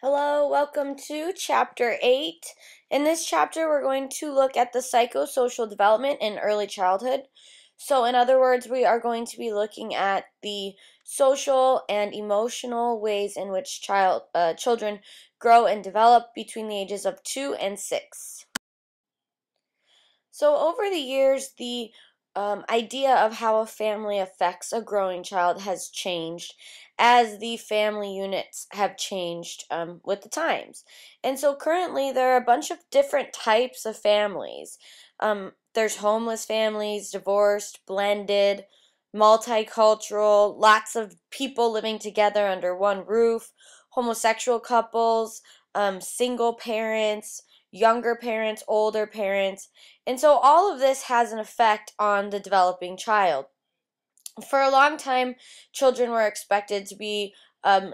Hello, welcome to Chapter 8. In this chapter, we're going to look at the psychosocial development in early childhood. So, in other words, we are going to be looking at the social and emotional ways in which children grow and develop between the ages of 2 and 6. So, over the years, the idea of how a family affects a growing child has changed as the family units have changed with the times. And so, currently, there are a bunch of different types of families. There's homeless families, divorced, blended, multicultural, lots of people living together under one roof, homosexual couples, single parents, younger parents, older parents. And so all of this has an effect on the developing child. For a long time, children were expected to be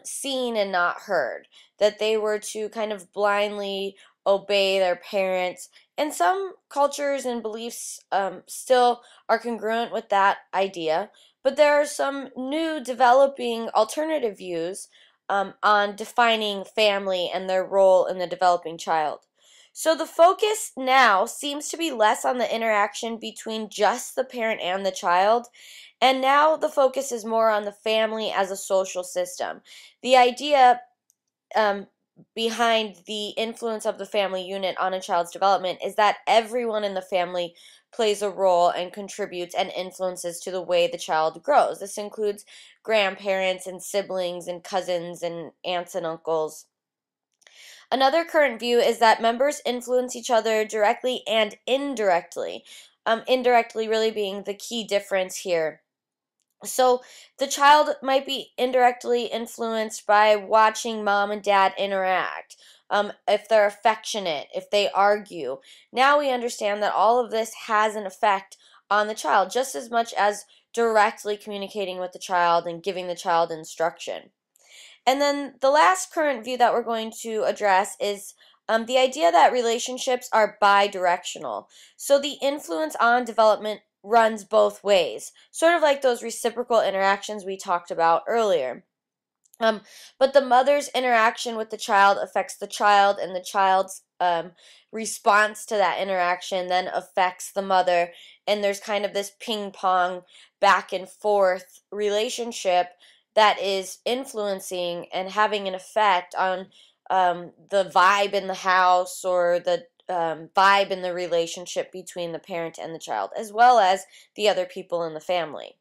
seen and not heard, that they were to kind of blindly obey their parents. And some cultures and beliefs still are congruent with that idea, but there are some new developing alternative views on defining family and their role in the developing child. So the focus now seems to be less on the interaction between just the parent and the child, and now the focus is more on the family as a social system. The idea um, behind the influence of the family unit on a child's development is that everyone in the family plays a role and contributes and influences to the way the child grows. This includes grandparents and siblings and cousins and aunts and uncles. Another current view is that members influence each other directly and indirectly. Indirectly really being the key difference here. So the child might be indirectly influenced by watching mom and dad interact. If they're affectionate, if they argue. Now we understand that all of this has an effect on the child just as much as directly communicating with the child and giving the child instruction. And then the last current view that we're going to address is the idea that relationships are bi-directional. So the influence on development runs both ways, sort of like those reciprocal interactions we talked about earlier. But the mother's interaction with the child affects the child, and the child's response to that interaction then affects the mother. And there's kind of this ping pong back and forth relationship that is influencing and having an effect on the vibe in the house or the vibe in the relationship between the parent and the child, as well as the other people in the family.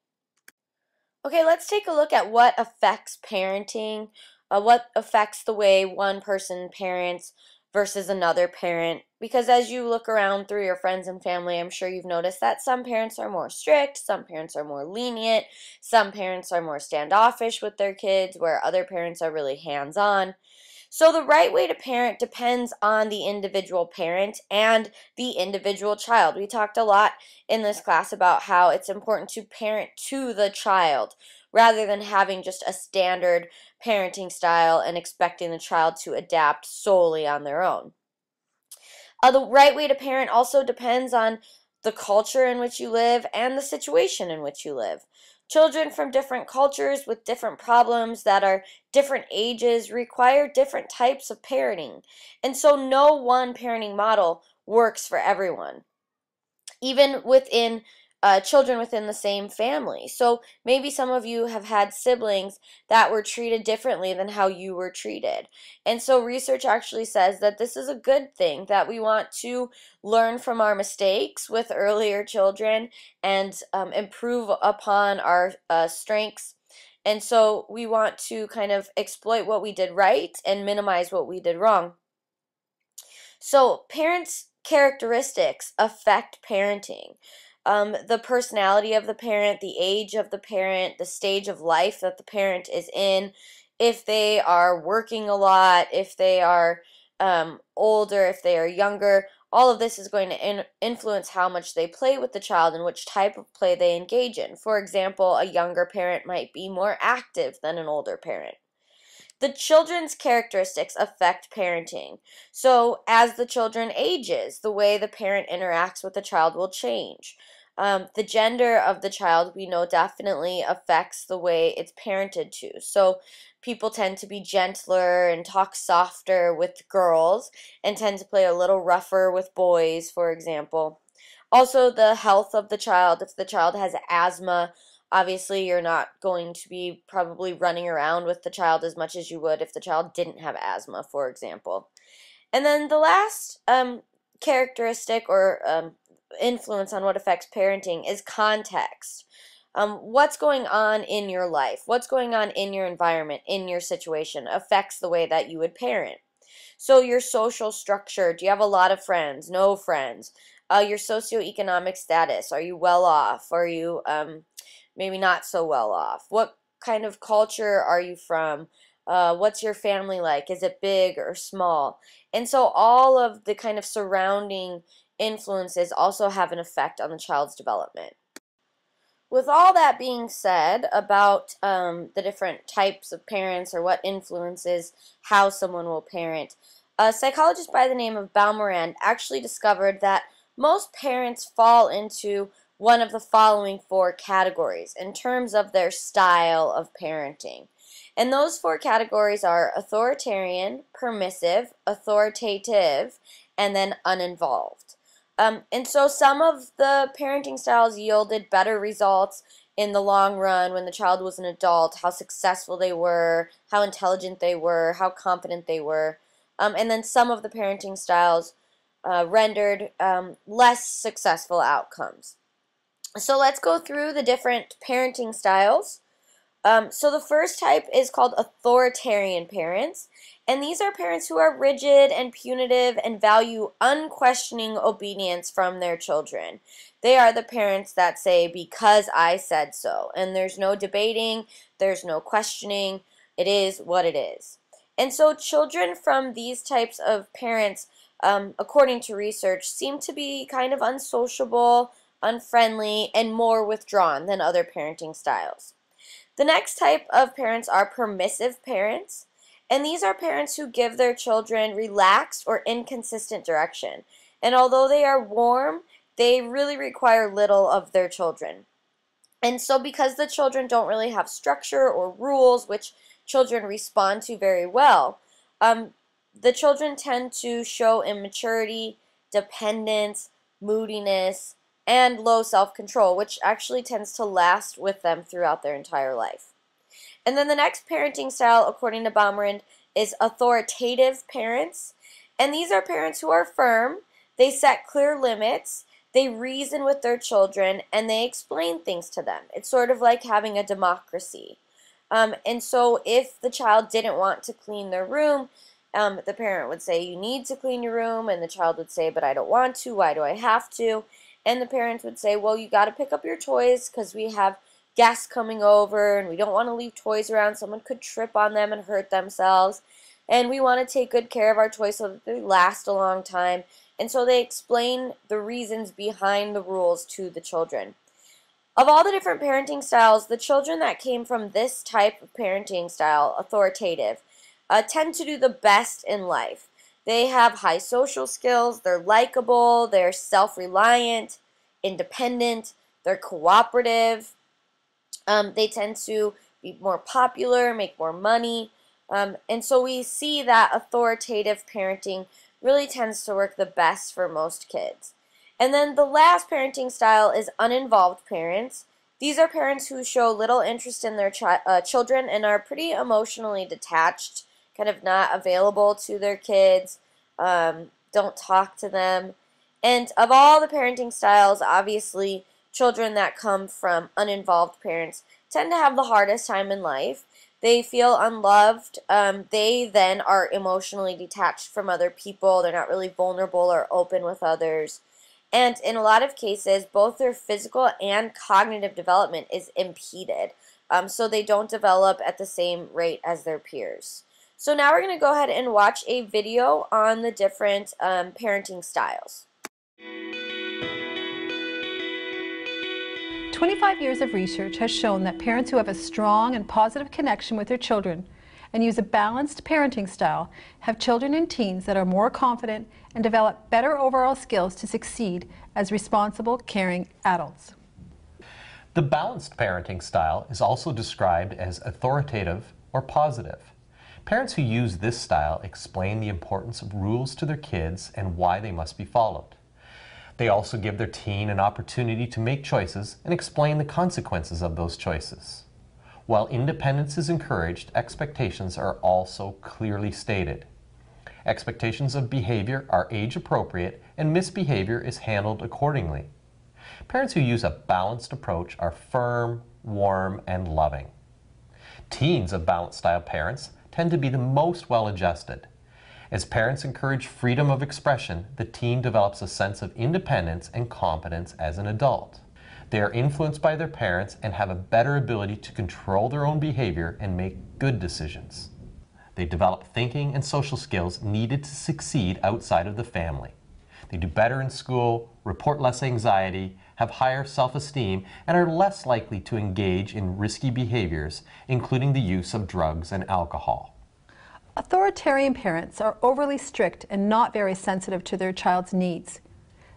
Okay, let's take a look at what affects parenting, what affects the way one person parents versus another parent. Because as you look around through your friends and family, I'm sure you've noticed that some parents are more strict, some parents are more lenient, some parents are more standoffish with their kids, where other parents are really hands-on. So the right way to parent depends on the individual parent and the individual child. We talked a lot in this class about how it's important to parent to the child rather than having just a standard parenting style and expecting the child to adapt solely on their own. The right way to parent also depends on the culture in which you live and the situation in which you live. Children from different cultures with different problems that are different ages require different types of parenting. And so no one parenting model works for everyone, even within children within the same family. So maybe some of you have had siblings that were treated differently than how you were treated. And so research actually says that this is a good thing, that we want to learn from our mistakes with earlier children and improve upon our strengths. And so we want to kind of exploit what we did right and minimize what we did wrong. So parents' characteristics affect parenting. The personality of the parent, the age of the parent, the stage of life that the parent is in, if they are working a lot, if they are older, if they are younger, all of this is going to influence how much they play with the child and which type of play they engage in. For example, a younger parent might be more active than an older parent. The children's characteristics affect parenting. So as the children ages, the way the parent interacts with the child will change. The gender of the child, we know, definitely affects the way it's parented to. So people tend to be gentler and talk softer with girls and tend to play a little rougher with boys, for example. Also, the health of the child. If the child has asthma, obviously you're not going to be probably running around with the child as much as you would if the child didn't have asthma, for example. And then the last characteristic or influence on what affects parenting is context. What's going on in your life, what's going on in your environment, in your situation, affects the way that you would parent. So your social structure, do you have a lot of friends, no friends? Your socioeconomic status, are you well off? Are you maybe not so well off? What kind of culture are you from? What's your family like? Is it big or small? And so all of the kind of surrounding influences also have an effect on the child's development. With all that being said about the different types of parents or what influences how someone will parent, a psychologist by the name of Balmorand actually discovered that most parents fall into one of the following four categories in terms of their style of parenting. And those four categories are authoritarian, permissive, authoritative, and then uninvolved. And so some of the parenting styles yielded better results in the long run when the child was an adult, how successful they were, how intelligent they were, how competent they were. And then some of the parenting styles rendered less successful outcomes. So let's go through the different parenting styles. So the first type is called authoritarian parents, and these are parents who are rigid and punitive and value unquestioning obedience from their children. They are the parents that say, because I said so, and there's no debating, there's no questioning, it is what it is. And so children from these types of parents, according to research, seem to be kind of unsociable, unfriendly, and more withdrawn than other parenting styles. The next type of parents are permissive parents, and these are parents who give their children relaxed or inconsistent direction. And although they are warm, they really require little of their children. And so because the children don't really have structure or rules, which children respond to very well, the children tend to show immaturity, dependence, moodiness, and low self-control, which actually tends to last with them throughout their entire life. And then the next parenting style, according to Baumrind, is authoritative parents. And these are parents who are firm, they set clear limits, they reason with their children, and they explain things to them. It's sort of like having a democracy. And so if the child didn't want to clean their room, the parent would say, you need to clean your room, and the child would say, but I don't want to, why do I have to? And the parents would say, well, you got to pick up your toys because we have guests coming over and we don't want to leave toys around. Someone could trip on them and hurt themselves. And we want to take good care of our toys so that they last a long time. And so they explain the reasons behind the rules to the children. Of all the different parenting styles, the children that came from this type of parenting style, authoritative, tend to do the best in life. They have high social skills, they're likable, they're self-reliant, independent, they're cooperative, they tend to be more popular, make more money, and so we see that authoritative parenting really tends to work the best for most kids. And then the last parenting style is uninvolved parents. These are parents who show little interest in their children and are pretty emotionally detached, kind of not available to their kids, don't talk to them. And of all the parenting styles, obviously, children that come from uninvolved parents tend to have the hardest time in life. They feel unloved. They then are emotionally detached from other people. They're not really vulnerable or open with others. And in a lot of cases, both their physical and cognitive development is impeded. So they don't develop at the same rate as their peers. So now we're going to go ahead and watch a video on the different parenting styles. 25 years of research has shown that parents who have a strong and positive connection with their children and use a balanced parenting style have children and teens that are more confident and develop better overall skills to succeed as responsible, caring adults. The balanced parenting style is also described as authoritative, or positive. Parents who use this style explain the importance of rules to their kids and why they must be followed. They also give their teen an opportunity to make choices and explain the consequences of those choices. While independence is encouraged, expectations are also clearly stated. Expectations of behavior are age appropriate and misbehavior is handled accordingly. Parents who use a balanced approach are firm, warm, and loving. Teens of balanced style parents tend to be the most well-adjusted. As parents encourage freedom of expression, the teen develops a sense of independence and competence as an adult. They are influenced by their parents and have a better ability to control their own behavior and make good decisions. They develop thinking and social skills needed to succeed outside of the family. They do better in school, report less anxiety, have higher self-esteem, and are less likely to engage in risky behaviors, including the use of drugs and alcohol. Authoritarian parents are overly strict and not very sensitive to their child's needs.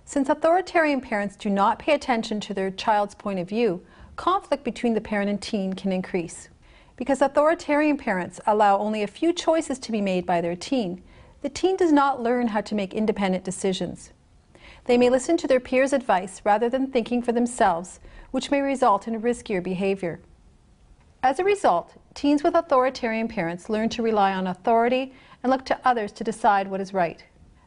Since authoritarian parents do not pay attention to their child's point of view, conflict between the parent and teen can increase. Because authoritarian parents allow only a few choices to be made by their teen, the teen does not learn how to make independent decisions. They may listen to their peers' advice rather than thinking for themselves, which may result in riskier behavior. As a result, teens with authoritarian parents learn to rely on authority and look to others to decide what is right.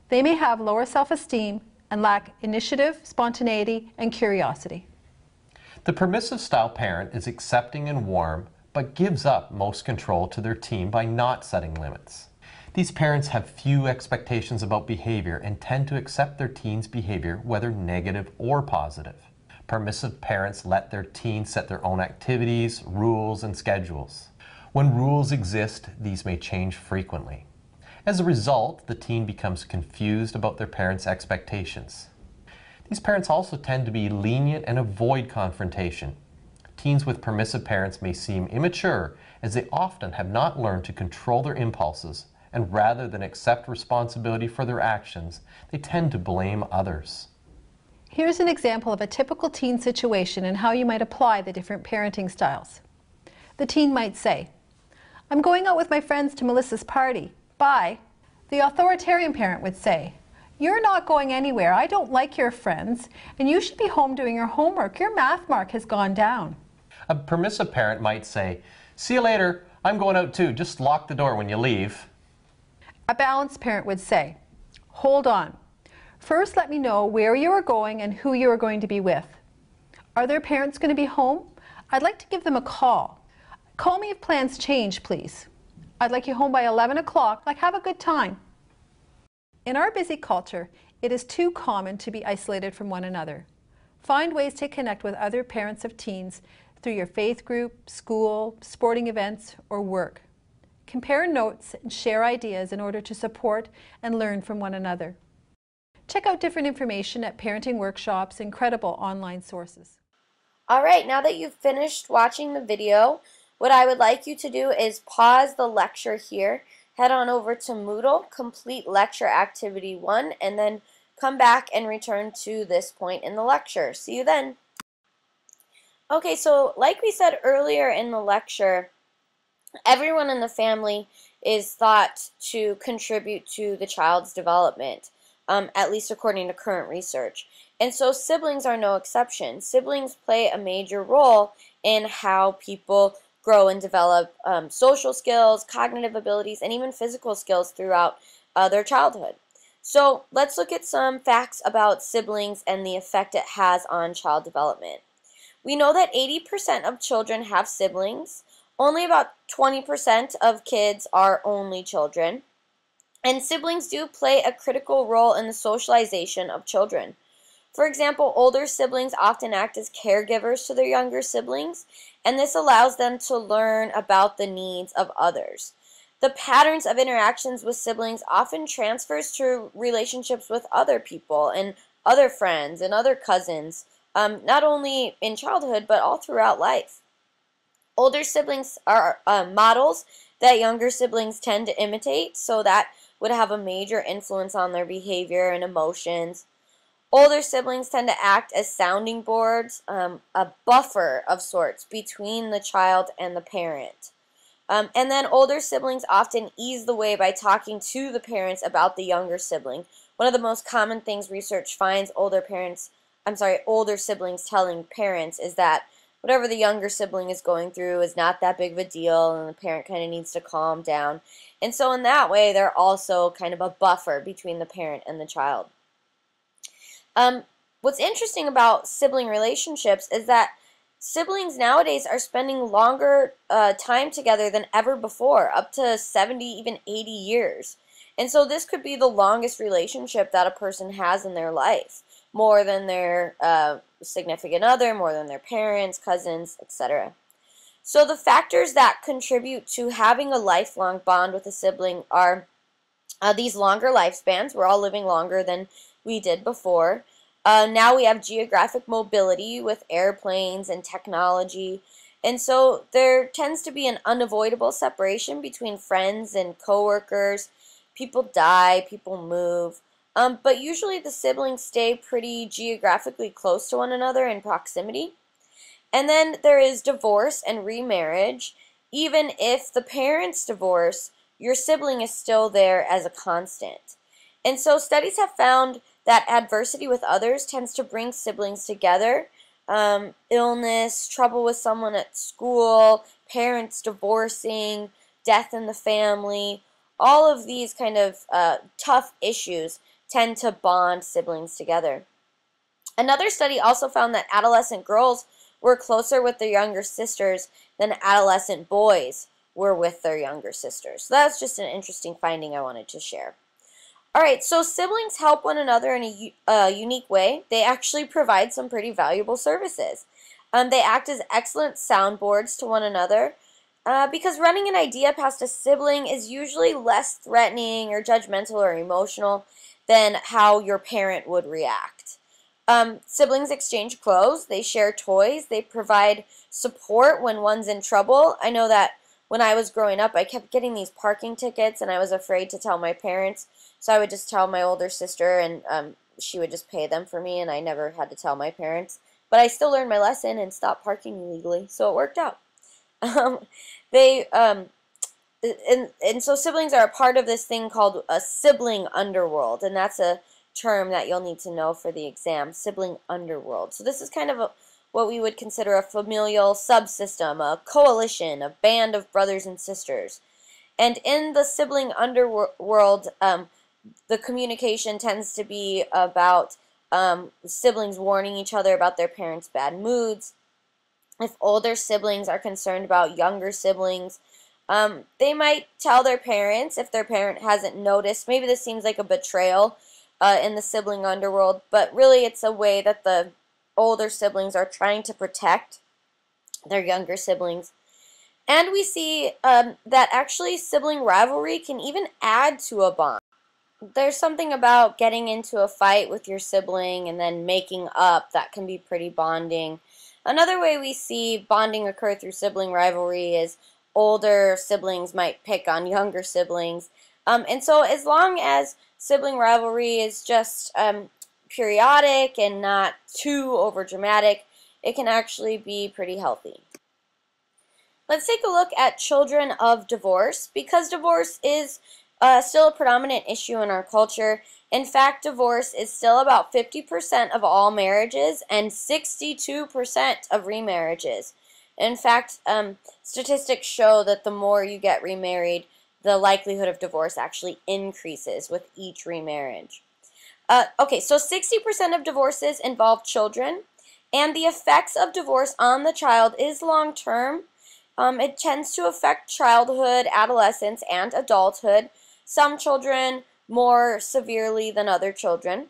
They may have lower self-esteem and lack initiative, spontaneity, and curiosity. The permissive style parent is accepting and warm, but gives up most control to their teen by not setting limits. These parents have few expectations about behavior and tend to accept their teen's behavior, whether negative or positive. Permissive parents let their teens set their own activities, rules, and schedules. When rules exist, these may change frequently. As a result, the teen becomes confused about their parents' expectations. These parents also tend to be lenient and avoid confrontation. Teens with permissive parents may seem immature as they often have not learned to control their impulses, and rather than accept responsibility for their actions, they tend to blame others. Here's an example of a typical teen situation and how you might apply the different parenting styles. The teen might say, "I'm going out with my friends to Melissa's party. Bye." The authoritarian parent would say, "You're not going anywhere. I don't like your friends, and you should be home doing your homework. Your math mark has gone down." A permissive parent might say, "See you later. I'm going out too. Just lock the door when you leave." A balanced parent would say, "Hold on. First, let me know where you are going and who you are going to be with. Are their parents going to be home? I'd like to give them a call. Call me if plans change, please. I'd like you home by 11 o'clock. Like, have a good time." In our busy culture, it is too common to be isolated from one another. Find ways to connect with other parents of teens through your faith group, school, sporting events, or work. Compare notes and share ideas in order to support and learn from one another. Check out different information at parenting workshops and credible online sources. Alright, now that you've finished watching the video, what I would like you to do is pause the lecture here, head on over to Moodle, complete lecture activity 1, and then come back and return to this point in the lecture. See you then. Okay, so like we said earlier in the lecture, everyone in the family is thought to contribute to the child's development, at least according to current research. And so siblings are no exception. Siblings play a major role in how people grow and develop social skills, cognitive abilities, and even physical skills throughout their childhood. So let's look at some facts about siblings and the effect it has on child development. We know that 80% of children have siblings. Only about 20% of kids are only children. And siblings do play a critical role in the socialization of children. For example, older siblings often act as caregivers to their younger siblings, and this allows them to learn about the needs of others. The patterns of interactions with siblings often transfers to relationships with other people and other friends and other cousins, not only in childhood but all throughout life. Older siblings are models that younger siblings tend to imitate, so that would have a major influence on their behavior and emotions. Older siblings tend to act as sounding boards, a buffer of sorts between the child and the parent. And then older siblings often ease the way by talking to the parents about the younger sibling. One of the most common things research finds older siblings telling parents is that whatever the younger sibling is going through is not that big of a deal, and the parent kind of needs to calm down. And so in that way, they're also kind of a buffer between the parent and the child. What's interesting about sibling relationships is that siblings nowadays are spending longer time together than ever before, up to 70, even 80 years. And so this could be the longest relationship that a person has in their life, more than their significant other, more than their parents, cousins, etc. So the factors that contribute to having a lifelong bond with a sibling are these longer lifespans. We're all living longer than we did before. Now we have geographic mobility with airplanes and technology. And so there tends to be an unavoidable separation between friends and coworkers. People die, people move. But usually the siblings stay pretty geographically close to one another in proximity. And then there is divorce and remarriage. Even if the parents divorce, your sibling is still there as a constant. And so studies have found that adversity with others tends to bring siblings together. Illness, trouble with someone at school, parents divorcing, death in the family, all of these kind of tough issues tend to bond siblings together. Another study also found that adolescent girls were closer with their younger sisters than adolescent boys were with their younger sisters. So that's just an interesting finding I wanted to share. Alright, so siblings help one another in a unique way. They actually provide some pretty valuable services. They act as excellent soundboards to one another because running an idea past a sibling is usually less threatening or judgmental or emotional than how your parent would react. Siblings exchange clothes, they share toys, they provide support when one's in trouble. I know that when I was growing up, I kept getting these parking tickets and I was afraid to tell my parents, so I would just tell my older sister and she would just pay them for me and I never had to tell my parents. But I still learned my lesson and stopped parking illegally, so it worked out. And so siblings are a part of this thing called a sibling underworld, and that's a term that you'll need to know for the exam, sibling underworld. So this is kind of what we would consider a familial subsystem, a coalition, a band of brothers and sisters. And in the sibling underworld, the communication tends to be about siblings warning each other about their parents' bad moods. If older siblings are concerned about younger siblings, they might tell their parents if their parent hasn't noticed. Maybe this seems like a betrayal in the sibling underworld, but really it's a way that the older siblings are trying to protect their younger siblings. And we see that actually sibling rivalry can even add to a bond. There's something about getting into a fight with your sibling and then making up that can be pretty bonding. Another way we see bonding occur through sibling rivalry is older siblings might pick on younger siblings. And so as long as sibling rivalry is just periodic and not too overdramatic, it can actually be pretty healthy. Let's take a look at children of divorce, because divorce is still a predominant issue in our culture. In fact, divorce is still about 50% of all marriages and 62% of remarriages. In fact, statistics show that the more you get remarried, the likelihood of divorce actually increases with each remarriage. Okay, so 60% of divorces involve children, and the effects of divorce on the child is long-term. It tends to affect childhood, adolescence, and adulthood. Some children more severely than other children.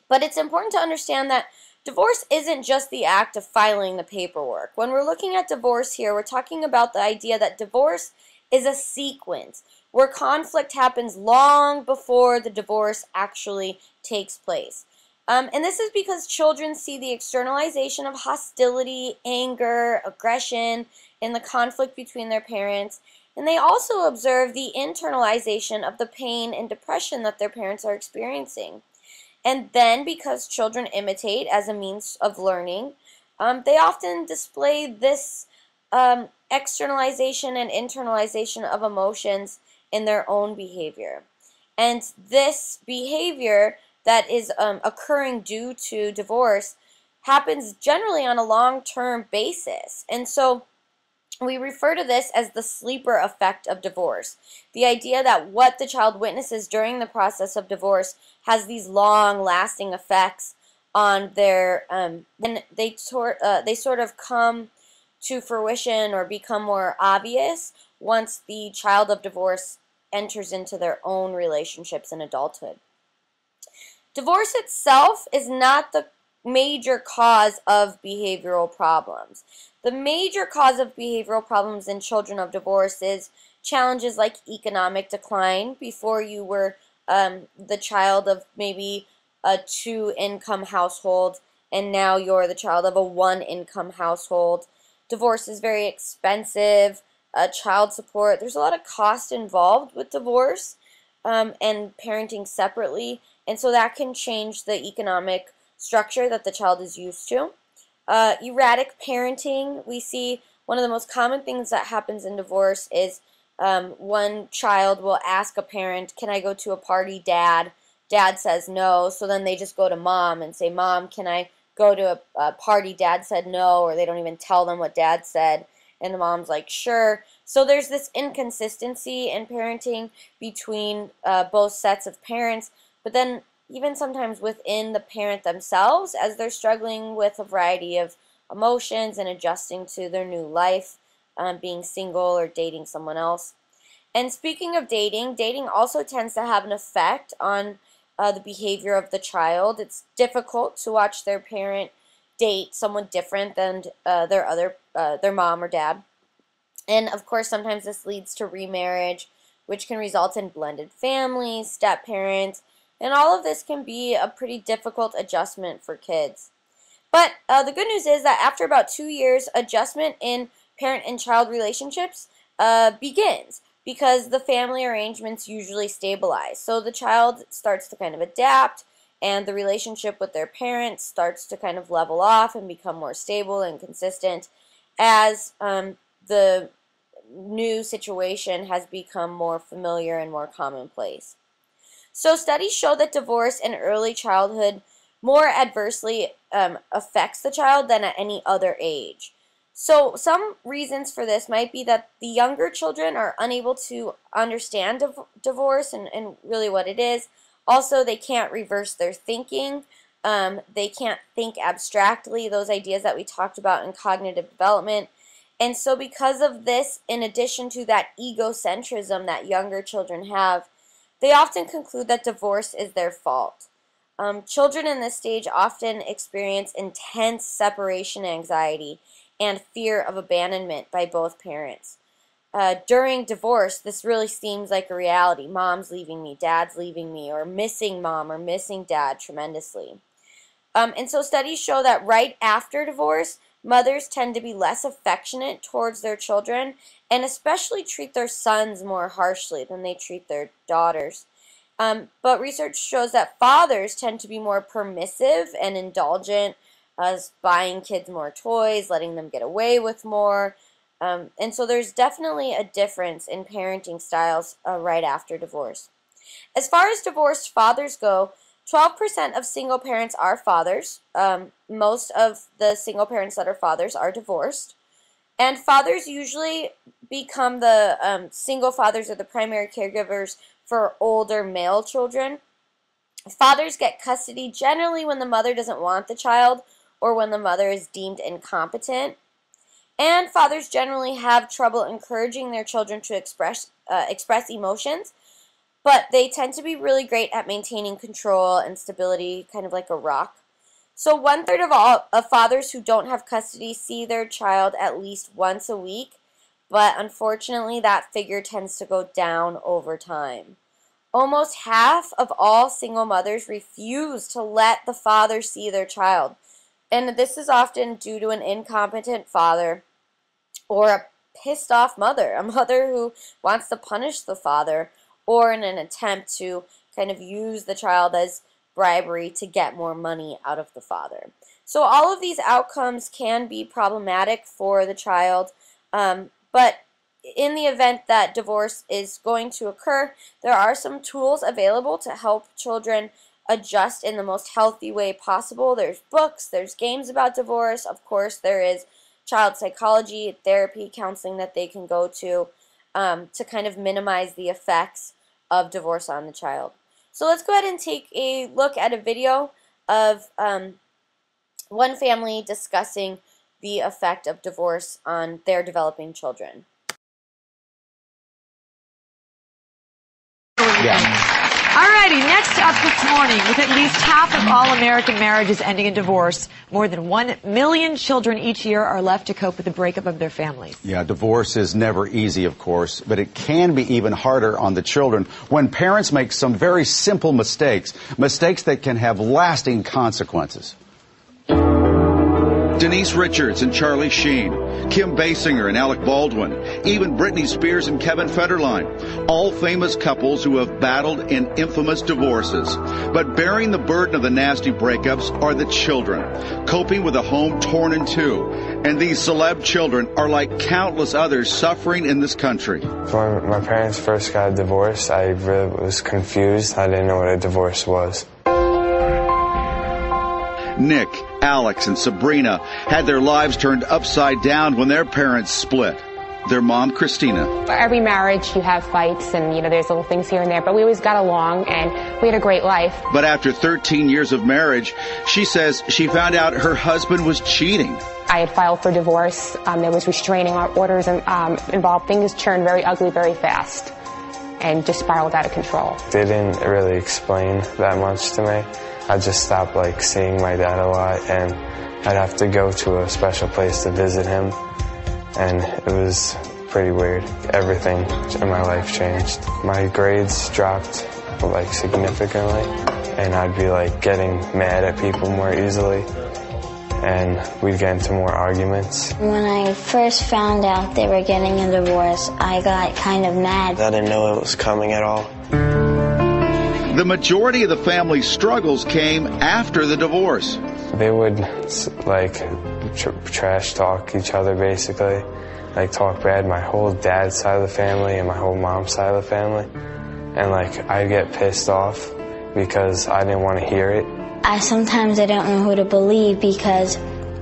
But it's important to understand that divorce isn't just the act of filing the paperwork. When we're looking at divorce here, we're talking about the idea that divorce is a sequence where conflict happens long before the divorce actually takes place. And this is because children see the externalization of hostility, anger, aggression in the conflict between their parents, and they also observe the internalization of the pain and depression that their parents are experiencing. And then, because children imitate as a means of learning, they often display this externalization and internalization of emotions in their own behavior. And this behavior that is occurring due to divorce happens generally on a long-term basis. And so we refer to this as the sleeper effect of divorce. The idea that what the child witnesses during the process of divorce has these long-lasting effects on their, and they sort of come to fruition or become more obvious once the child of divorce enters into their own relationships in adulthood. Divorce itself is not the major cause of behavioral problems. The major cause of behavioral problems in children of divorce is challenges like economic decline. Before you were the child of maybe a 2-income household, and now you're the child of a 1-income household. Divorce is very expensive. Child support. There's a lot of cost involved with divorce and parenting separately, and so that can change the economic structure that the child is used to. Erratic parenting. We see one of the most common things that happens in divorce is one child will ask a parent, "Can I go to a party, Dad?" Dad says no, so then they just go to Mom and say, "Mom, can I go to a party? Dad said no," or they don't even tell them what Dad said, and the mom's like, "Sure." So there's this inconsistency in parenting between both sets of parents, but then even sometimes within the parent themselves as they're struggling with a variety of emotions and adjusting to their new life, being single or dating someone else. And speaking of dating, dating also tends to have an effect on the behavior of the child. It's difficult to watch their parent date someone different than their mom or dad. And of course, sometimes this leads to remarriage, which can result in blended families, step parents, and all of this can be a pretty difficult adjustment for kids. But the good news is that after about 2 years, adjustment in parent and child relationships begins because the family arrangements usually stabilize. So the child starts to kind of adapt, and the relationship with their parents starts to kind of level off and become more stable and consistent as the new situation has become more familiar and more commonplace. So studies show that divorce in early childhood more adversely affects the child than at any other age. So some reasons for this might be that the younger children are unable to understand divorce and really what it is. Also, they can't reverse their thinking. They can't think abstractly, those ideas that we talked about in cognitive development. And so because of this, in addition to that egocentrism that younger children have, they often conclude that divorce is their fault. Children in this stage often experience intense separation anxiety and fear of abandonment by both parents. During divorce, this really seems like a reality. Mom's leaving me, dad's leaving me, or missing mom or missing dad tremendously. And so studies show that right after divorce, mothers tend to be less affectionate towards their children and especially treat their sons more harshly than they treat their daughters. But research shows that fathers tend to be more permissive and indulgent, buying kids more toys, letting them get away with more. And so there's definitely a difference in parenting styles right after divorce. As far as divorced fathers go, 12% of single parents are fathers. Most of the single parents that are fathers are divorced. And fathers usually become the single fathers or the primary caregivers for older male children. Fathers get custody generally when the mother doesn't want the child or when the mother is deemed incompetent. And fathers generally have trouble encouraging their children to express emotions, but they tend to be really great at maintaining control and stability, kind of like a rock. So 1/3 of all fathers who don't have custody see their child at least once a week, but unfortunately that figure tends to go down over time. Almost half of all single mothers refuse to let the father see their child, and this is often due to an incompetent father or a pissed off mother, a mother who wants to punish the father, or in an attempt to kind of use the child as bribery to get more money out of the father. So all of these outcomes can be problematic for the child, But in the event that divorce is going to occur, there are some tools available to help children adjust in the most healthy way possible. There's books, there's games about divorce, of course there is child psychology, therapy, counseling that they can go to kind of minimize the effects of divorce on the child. So let's go ahead and take a look at a video of one family discussing the effect of divorce on their developing children. Alrighty, next up this morning, with at least half of all American marriages ending in divorce, more than 1 million children each year are left to cope with the breakup of their families. Yeah, divorce is never easy, of course, but it can be even harder on the children when parents make some very simple mistakes that can have lasting consequences. Denise Richards and Charlie Sheen, Kim Basinger and Alec Baldwin, even Britney Spears and Kevin Federline, all famous couples who have battled in infamous divorces. But bearing the burden of the nasty breakups are the children, coping with a home torn in two. And these celeb children are like countless others suffering in this country. When my parents first got divorced, I really was confused. I didn't know what a divorce was. Nick, Alex, and Sabrina had their lives turned upside down when their parents split. Their mom, Christina. Every marriage you have fights and, there's little things here and there, but we always got along and we had a great life. But after 13 years of marriage, she says she found out her husband was cheating. I had filed for divorce. There was restraining orders involved. Things turned very ugly very fast and just spiraled out of control. They didn't really explain that much to me. I just stopped seeing my dad a lot, and I'd have to go to a special place to visit him, and it was pretty weird. Everything in my life changed. My grades dropped significantly, and I'd be getting mad at people more easily, and we'd get into more arguments. When I first found out they were getting a divorce, I got kind of mad. I didn't know it was coming at all. The majority of the family's struggles came after the divorce. They would, trash talk each other, basically. Talk bad, my whole dad's side of the family and my whole mom's side of the family. And, I'd get pissed off because I didn't want to hear it. Sometimes I don't know who to believe because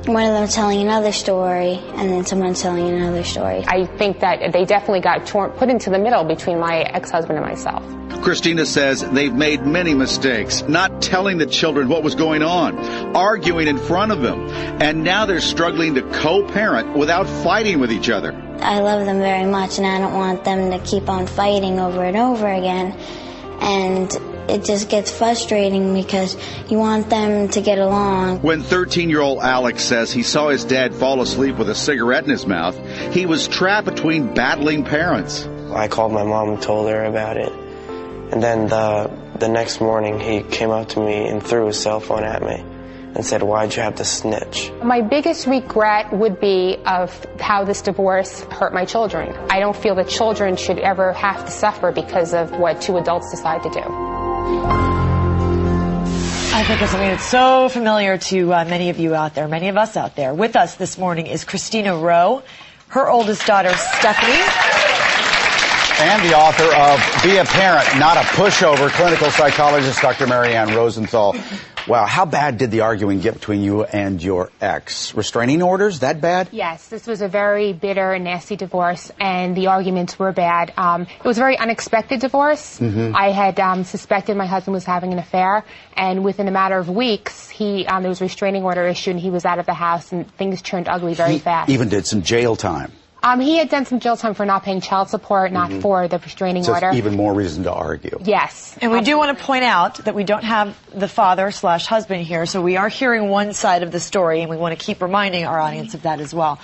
one of them telling another story and then someone telling another story. I think that they definitely got put into the middle between my ex-husband and myself. Christina says they've made many mistakes, not telling the children what was going on, arguing in front of them, and now they're struggling to co-parent without fighting with each other. I love them very much and I don't want them to keep on fighting over and over again, and it just gets frustrating because you want them to get along. When 13-year-old Alex says he saw his dad fall asleep with a cigarette in his mouth, he was trapped between battling parents. I called my mom and told her about it. And then the next morning, he came up to me and threw his cell phone at me and said, "Why'd you have to snitch?" My biggest regret would be of how this divorce hurt my children. I don't feel that children should ever have to suffer because of what two adults decide to do. I think it's something that's so familiar to many of you out there, many of us out there. With us this morning is Christina Rowe, her oldest daughter, Stephanie. And the author of Be a Parent, Not a Pushover, clinical psychologist Dr. Marianne Rosenthal. Wow, how bad did the arguing get between you and your ex? Restraining orders, that bad? Yes, this was a very bitter and nasty divorce, and the arguments were bad. It was a very unexpected divorce. I had suspected my husband was having an affair, and within a matter of weeks, there was a restraining order issued, and he was out of the house, and things turned ugly very fast. Even did some jail time. He had done some jail time for not paying child support, not for the restraining order. So even more reason to argue. Yes. And we do want to point out that we don't have the father/husband here, so we are hearing one side of the story, and we want to keep reminding our audience of that as well.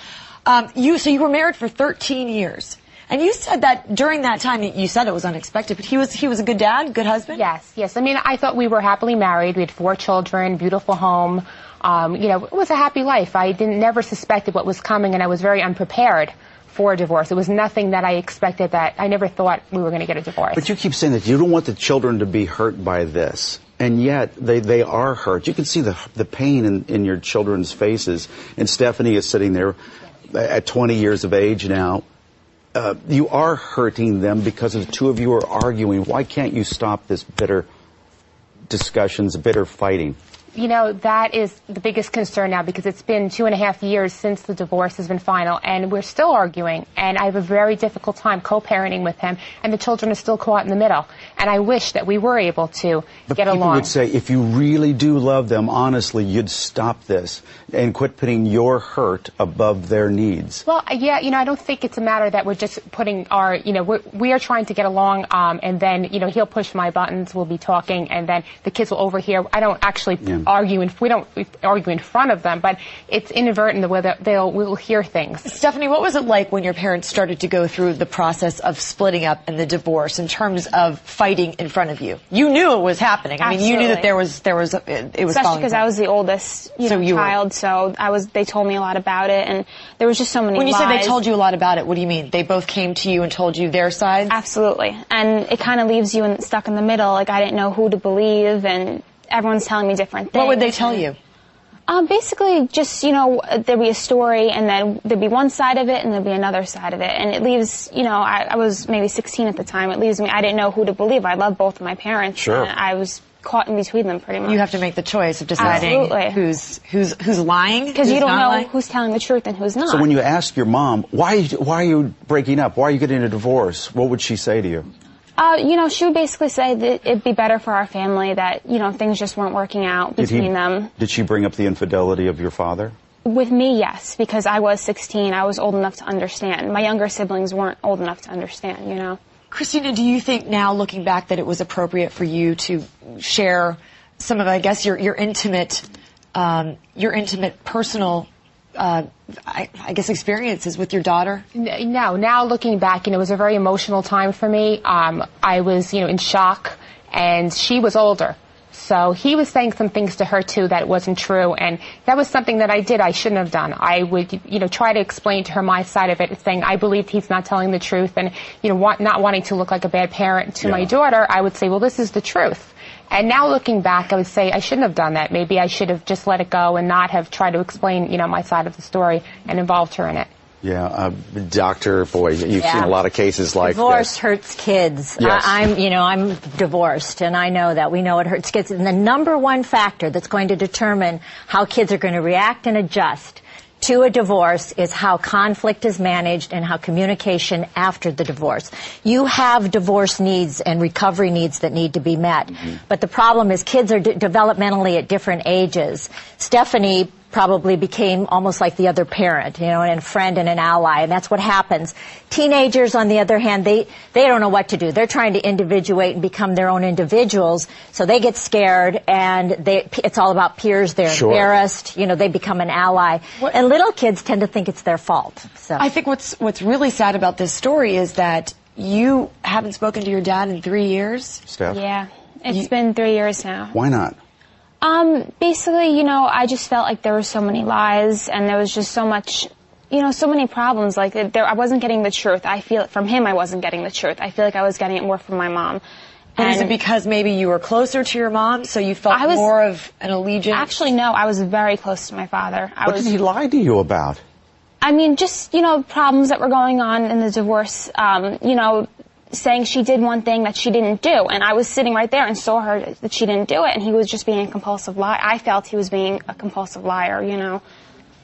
So you were married for 13 years. And you said that during that time, you said it was unexpected, but he was a good dad, good husband? Yes. I mean, I thought we were happily married. We had 4 children, beautiful home. It was a happy life. I never suspected what was coming, and I was very unprepared for a divorce. It was nothing that I expected. That I never thought we were going to get a divorce. But you keep saying that you don't want the children to be hurt by this, and yet they are hurt. You can see the pain in your children's faces. And Stephanie is sitting there at 20 years of age now, you are hurting them because the two of you are arguing. Why can't you stop this bitter discussions, bitter fighting? You know, that is the biggest concern now, because it's been 2.5 years since the divorce has been final, and we're still arguing, and I have a very difficult time co-parenting with him, and the children are still caught in the middle, and I wish that we were able to get along. People would say, if you really do love them, honestly, you'd stop this and quit putting your hurt above their needs. Well, yeah, you know, I don't think it's a matter that we're just putting our, you know, we are trying to get along, and then, you know, he'll push my buttons, we'll be talking, and then the kids will overhear. I don't actually we don't argue in front of them, but it's inadvertent where we'll hear things. Stephanie, what was it like when your parents started to go through the process of splitting up and the divorce in terms of fighting in front of you? You knew it was happening. I mean, you knew that it was it was especially because I was the oldest child, so they told me a lot about it, and there was just so many When you lies. say they told you a lot about it, what do you mean? They both came to you and told you their side? Absolutely. And it kind of leaves you stuck in the middle. Like, I didn't know who to believe, and everyone's telling me different things. What would they tell you? Basically, just, you know, there'd be a story, and then there'd be one side of it, and there'd be another side of it. And it leaves, you know, I was maybe 16 at the time. It leaves me, I didn't know who to believe. I love both of my parents. Sure. And I was caught in between them pretty much. You have to make the choice of deciding who's lying, because you don't know who's telling the truth and who's not. So when you ask your mom, why are you breaking up? Why are you getting a divorce? What would she say to you? You know, she would basically say that it'd be better for our family, that, you know, things just weren't working out between them. Did she bring up the infidelity of your father? With me, yes, because I was 16. I was old enough to understand. My younger siblings weren't old enough to understand, you know. Christina, do you think now, looking back, that it was appropriate for you to share some of, I guess, your intimate personal I guess experiences with your daughter? No. Now looking back, you know, it was a very emotional time for me. I was, you know, in shock, and she was older. So he was saying some things to her, too, that wasn't true, and that was something that I shouldn't have done. I would, you know, try to explain to her my side of it, saying I believed he's not telling the truth, and, you know, not wanting to look like a bad parent to my daughter. I would say, well, this is the truth. And now looking back, I would say I shouldn't have done that. Maybe I should have just let it go and not have tried to explain, you know, my side of the story and involved her in it. Yeah, doctor, boy, you've seen a lot of cases like divorce hurts kids. Yes. I'm divorced, and I know that. We know it hurts kids. And the number one factor that's going to determine how kids are going to react and adjust to a divorce is how conflict is managed and how communication after the divorce. You have divorce needs and recovery needs that need to be met. But the problem is kids are developmentally at different ages. Stephanie probably became almost like the other parent, you know, and a friend and an ally, and that's what happens. Teenagers, on the other hand, they don't know what to do. They're trying to individuate and become their own individuals, so they get scared, and it's all about peers. They're embarrassed, you know, they become an ally. And little kids tend to think it's their fault. So I think what's really sad about this story is that you haven't spoken to your dad in 3 years. Steph? Yeah, it's been 3 years now. Why not? Basically, you know, I just felt like there were so many lies, and there was just so much, you know, so many problems. Like, I wasn't getting the truth. I feel from him I wasn't getting the truth. I feel like I was getting it more from my mom. And is it because maybe you were closer to your mom, so you felt more of an allegiance? Actually, no. I was very close to my father. What did he lie to you about? I mean, just, you know, problems that were going on in the divorce, you know, saying she did one thing that she didn't do, and I was sitting right there and saw her that she didn't do it, and he was just being a compulsive liar. I felt he was being a compulsive liar, you know,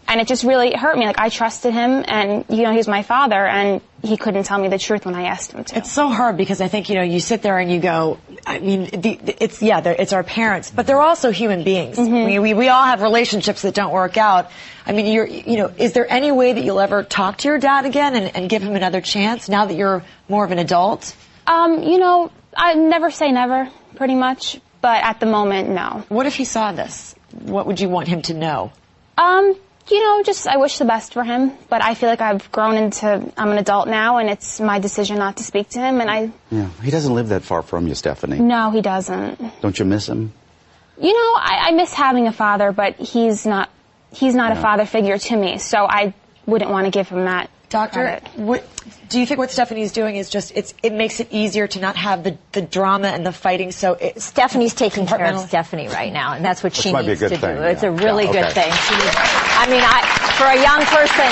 and it just really hurt me. Like, I trusted him, and, you know, he's my father, and he couldn't tell me the truth when I asked him to. It's so hard because I think, you know, you sit there and you go, I mean, it's our parents, but they're also human beings. We all have relationships that don't work out. I mean, you know, is there any way that you'll ever talk to your dad again and give him another chance now that you're more of an adult? You know, I never say never, pretty much, but at the moment, no. What if he saw this? What would you want him to know? You know, just I wish the best for him, but I feel like I've grown into, I'm an adult now, and it's my decision not to speak to him, and Yeah, he doesn't live that far from you, Stephanie. No, he doesn't. Don't you miss him? You know, I miss having a father, but he's not a father figure to me, so I wouldn't want to give him that. Doctor, do you think what Stephanie's doing is just, it makes it easier to not have the drama and the fighting, so Stephanie's taking care of Stephanie right now, and that's what she needs to do. Thing, It's a really good thing. I mean, for a young person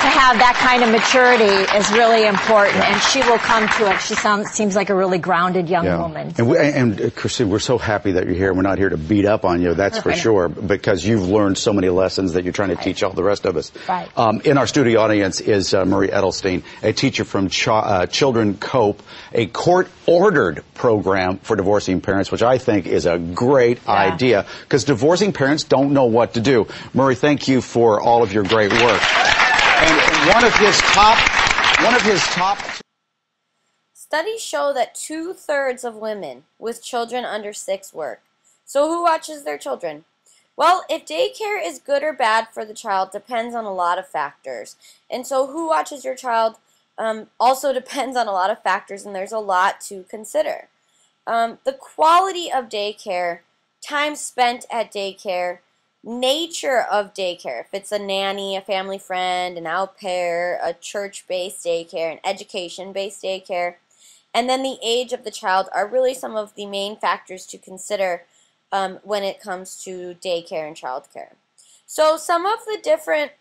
to have that kind of maturity is really important, and she will come to it. She seems like a really grounded young woman. And Christine, we're so happy that you're here. We're not here to beat up on you, that's for sure, because you've learned so many lessons that you're trying to teach all the rest of us. Right. In our studio audience is Marie Edelstein, a teacher from Children Cope, a court-ordered program for divorcing parents, which I think is a great idea, because divorcing parents don't know what to do. Murray, thank you for all of your great work. And one of his top Studies show that 2/3 of women with children under 6 work. So who watches their children? Well, if daycare is good or bad for the child depends on a lot of factors. And so who watches your child also depends on a lot of factors, and there's a lot to consider. The quality of daycare, time spent at daycare, nature of daycare, if it's a nanny, a family friend, an au pair, a church-based daycare, an education-based daycare, and then the age of the child are really some of the main factors to consider when it comes to daycare and childcare. So some of the different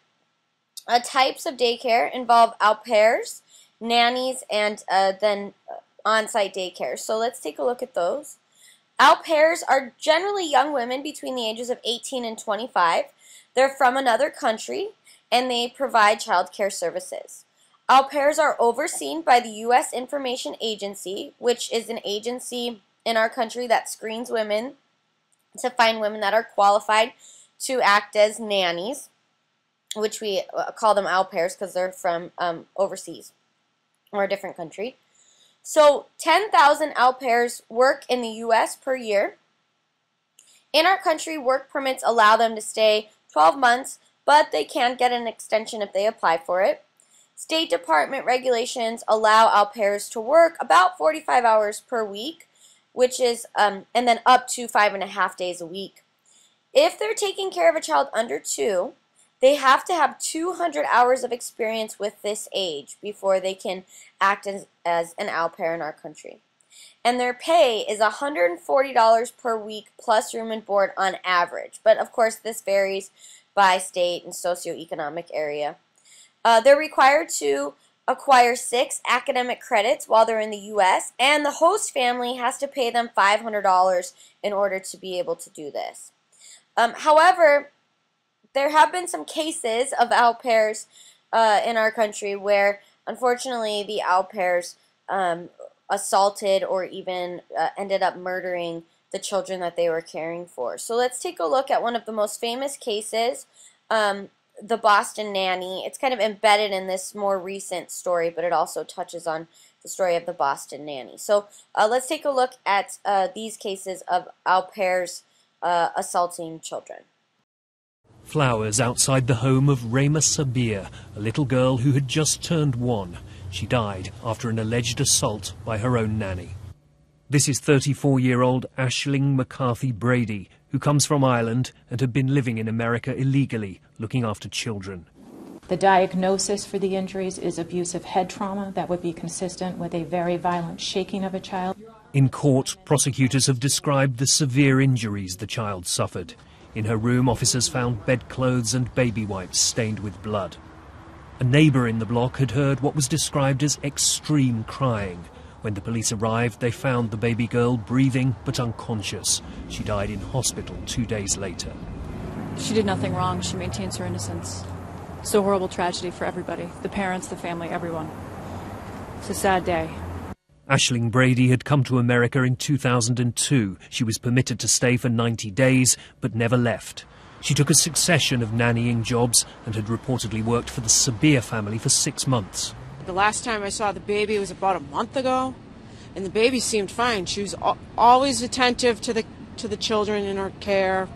types of daycare involve au pairs, nannies, and then on-site daycare. So let's take a look at those. Au pairs are generally young women between the ages of 18 and 25. They're from another country, and they provide child care services. Au pairs are overseen by the U.S. Information Agency, which is an agency in our country that screens women to find women that are qualified to act as nannies, which we call them au pairs because they're from overseas or a different country. So 10,000 au pairs work in the U.S. per year. In our country, work permits allow them to stay 12 months, but they can get an extension if they apply for it. State Department regulations allow au pairs to work about 45 hours per week, which is, and then up to 5.5 days a week. If they're taking care of a child under 2, they have to have 200 hours of experience with this age before they can act as an au pair in our country. And their pay is $140 per week plus room and board on average. But of course this varies by state and socioeconomic area. They're required to acquire 6 academic credits while they're in the U.S. and the host family has to pay them $500 in order to be able to do this. However, there have been some cases of au pairs in our country where, unfortunately, the au pairs assaulted or even ended up murdering the children that they were caring for. So let's take a look at one of the most famous cases, the Boston nanny. It's kind of embedded in this more recent story, but it also touches on the story of the Boston nanny. So let's take a look at these cases of au pairs assaulting children. Flowers outside the home of Rema Sabir, a little girl who had just turned 1. She died after an alleged assault by her own nanny. This is 34-year-old Aisling McCarthy Brady, who comes from Ireland and had been living in America illegally, looking after children. The diagnosis for the injuries is abusive head trauma that would be consistent with a very violent shaking of a child. In court, prosecutors have described the severe injuries the child suffered. In her room, officers found bedclothes and baby wipes stained with blood. A neighbour in the block had heard what was described as extreme crying. When the police arrived, they found the baby girl breathing but unconscious. She died in hospital 2 days later. She did nothing wrong. She maintains her innocence. It's a horrible tragedy for everybody. The parents, the family, everyone. It's a sad day. Aisling Brady had come to America in 2002. She was permitted to stay for 90 days, but never left. She took a succession of nannying jobs and had reportedly worked for the Sabir family for 6 months. The last time I saw the baby was about a month ago, and the baby seemed fine. She was always attentive to the children in her care.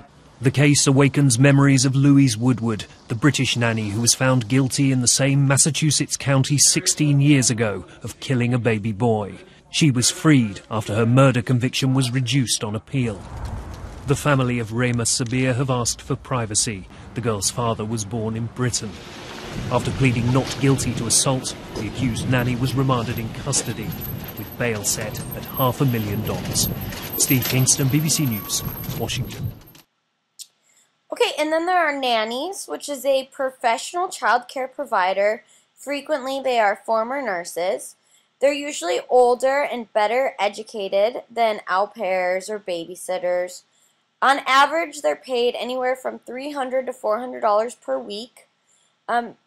The case awakens memories of Louise Woodward, the British nanny who was found guilty in the same Massachusetts county 16 years ago of killing a baby boy. She was freed after her murder conviction was reduced on appeal. The family of Rema Sabir have asked for privacy. The girl's father was born in Britain. After pleading not guilty to assault, the accused nanny was remanded in custody, with bail set at $500,000. Steve Kingston, BBC News, Washington. Okay, and then there are nannies, which is a professional child care provider. Frequently, they are former nurses. They're usually older and better educated than au pairs or babysitters. On average, they're paid anywhere from $300 to $400 per week.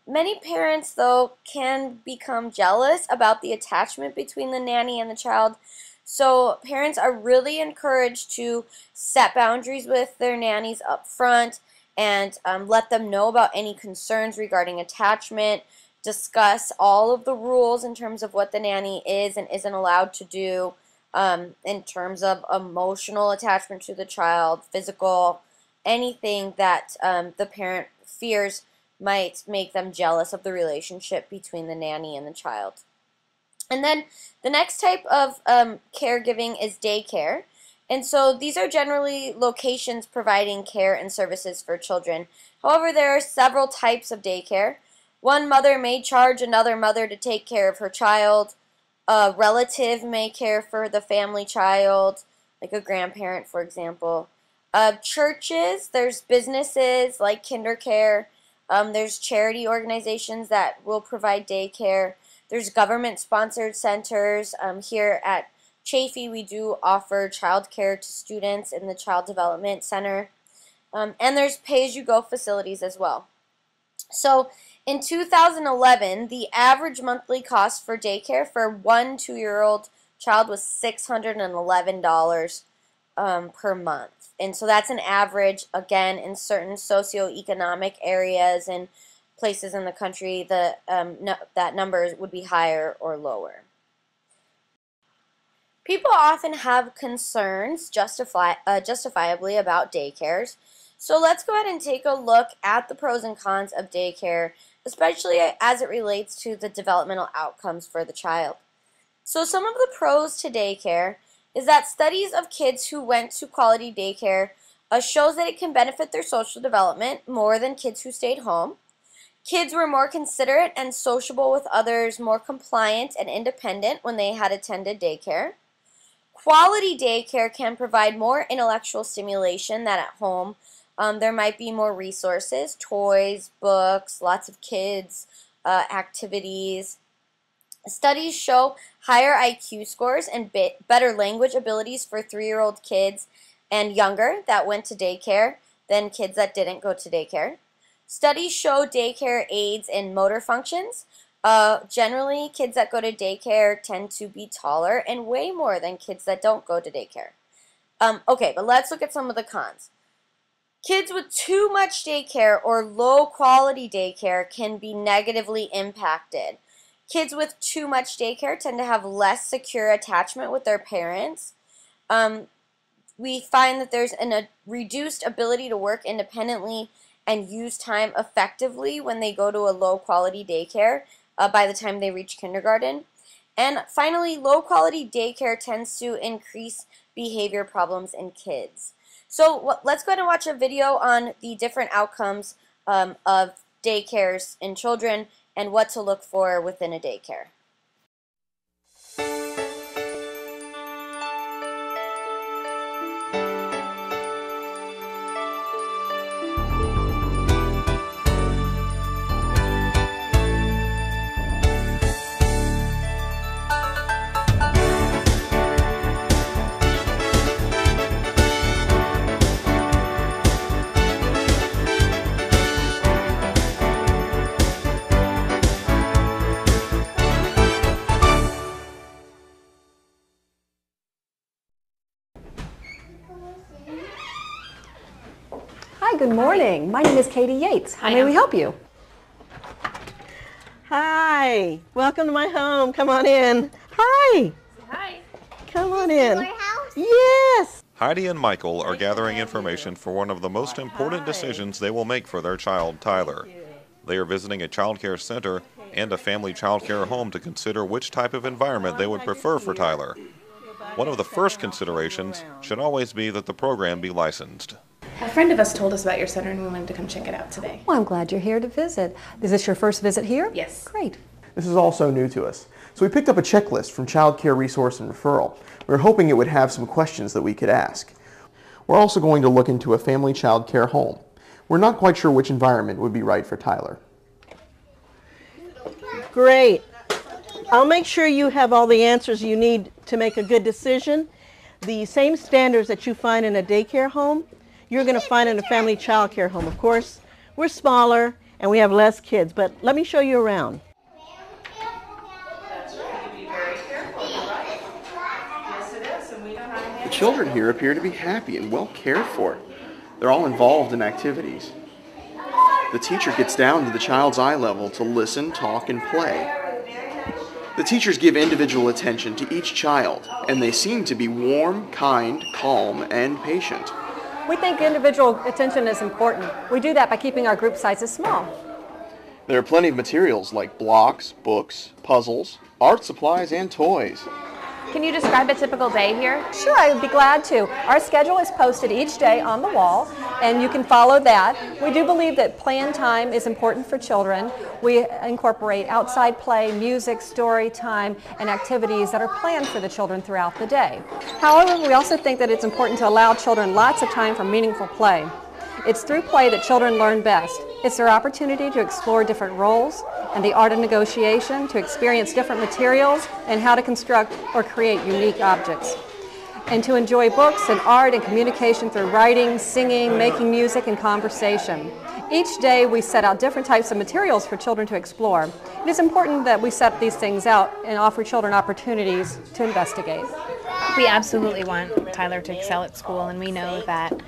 Many parents, though, can become jealous about the attachment between the nanny and the child. So parents are really encouraged to set boundaries with their nannies up front and let them know about any concerns regarding attachment, discuss all of the rules in terms of what the nanny is and isn't allowed to do in terms of emotional attachment to the child, physical, anything that the parent fears might make them jealous of the relationship between the nanny and the child. And then the next type of caregiving is daycare. And so these are generally locations providing care and services for children. However, there are several types of daycare. One mother may charge another mother to take care of her child. A relative may care for the family child, like a grandparent, for example. Churches, there's businesses like KinderCare. There's charity organizations that will provide daycare. There's government-sponsored centers. Here at Chafee, we do offer child care to students in the Child Development Center. And there's pay-as-you-go facilities as well. So in 2011, the average monthly cost for daycare for one 2-year-old child was $611 per month. And so that's an average, again, in certain socioeconomic areas and places in the country, that number would be higher or lower. People often have concerns, justifiably, about daycares. So let's go ahead and take a look at the pros and cons of daycare, especially as it relates to the developmental outcomes for the child. So some of the pros to daycare is that studies of kids who went to quality daycare shows that it can benefit their social development more than kids who stayed home. Kids were more considerate and sociable with others, more compliant and independent when they had attended daycare. Quality daycare can provide more intellectual stimulation than at home. There might be more resources, toys, books, lots of kids, activities. Studies show higher IQ scores and better language abilities for 3-year-old kids and younger that went to daycare than kids that didn't go to daycare. Studies show daycare aids in motor functions. Generally, kids that go to daycare tend to be taller and weigh more than kids that don't go to daycare. Okay, but let's look at some of the cons. Kids with too much daycare or low quality daycare can be negatively impacted. Kids with too much daycare tend to have less secure attachment with their parents. We find that there's a reduced ability to work independently and use time effectively when they go to a low quality daycare by the time they reach kindergarten. And finally, low quality daycare tends to increase behavior problems in kids. So let's go ahead and watch a video on the different outcomes of daycares in children and what to look for within a daycare. Hi, good morning. My name is Katie Yates. How may we help you? Hi, welcome to my home. Come on in. Hi. Hi. Come on in. Your house? Yes. Heidi and Michael are gathering information for one of the most important decisions they will make for their child, Tyler. They are visiting a child care center and a family child care home to consider which type of environment they would prefer for Tyler. One of the first considerations should always be that the program be licensed. A friend of us told us about your center and we wanted to come check it out today. Well, I'm glad you're here to visit. Is this your first visit here? Yes. Great. This is also new to us. So we picked up a checklist from Child Care Resource and Referral. We were hoping it would have some questions that we could ask. We're also going to look into a family child care home. we're not quite sure which environment would be right for Tyler. Great. I'll make sure you have all the answers you need to make a good decision. The same standards that you find in a daycare home, you're going to find in a family child care home. Of course, we're smaller and we have less kids, but let me show you around. The children here appear to be happy and well cared for. They're all involved in activities. The teacher gets down to the child's eye level to listen, talk, and play. The teachers give individual attention to each child, and they seem to be warm, kind, calm, and patient. We think individual attention is important. We do that by keeping our group sizes small. There are plenty of materials like blocks, books, puzzles, art supplies, and toys. Can you describe a typical day here? Sure, I would be glad to. Our schedule is posted each day on the wall, and you can follow that. We do believe that play time is important for children. We incorporate outside play, music, story time, and activities that are planned for the children throughout the day. However, we also think that it's important to allow children lots of time for meaningful play. It's through play that children learn best. It's their opportunity to explore different roles and the art of negotiation, to experience different materials and how to construct or create unique objects, and to enjoy books and art and communication through writing, singing, making music, and conversation. Each day we set out different types of materials for children to explore. It is important that we set these things out and offer children opportunities to investigate. We absolutely want Tyler to excel at school, and we know that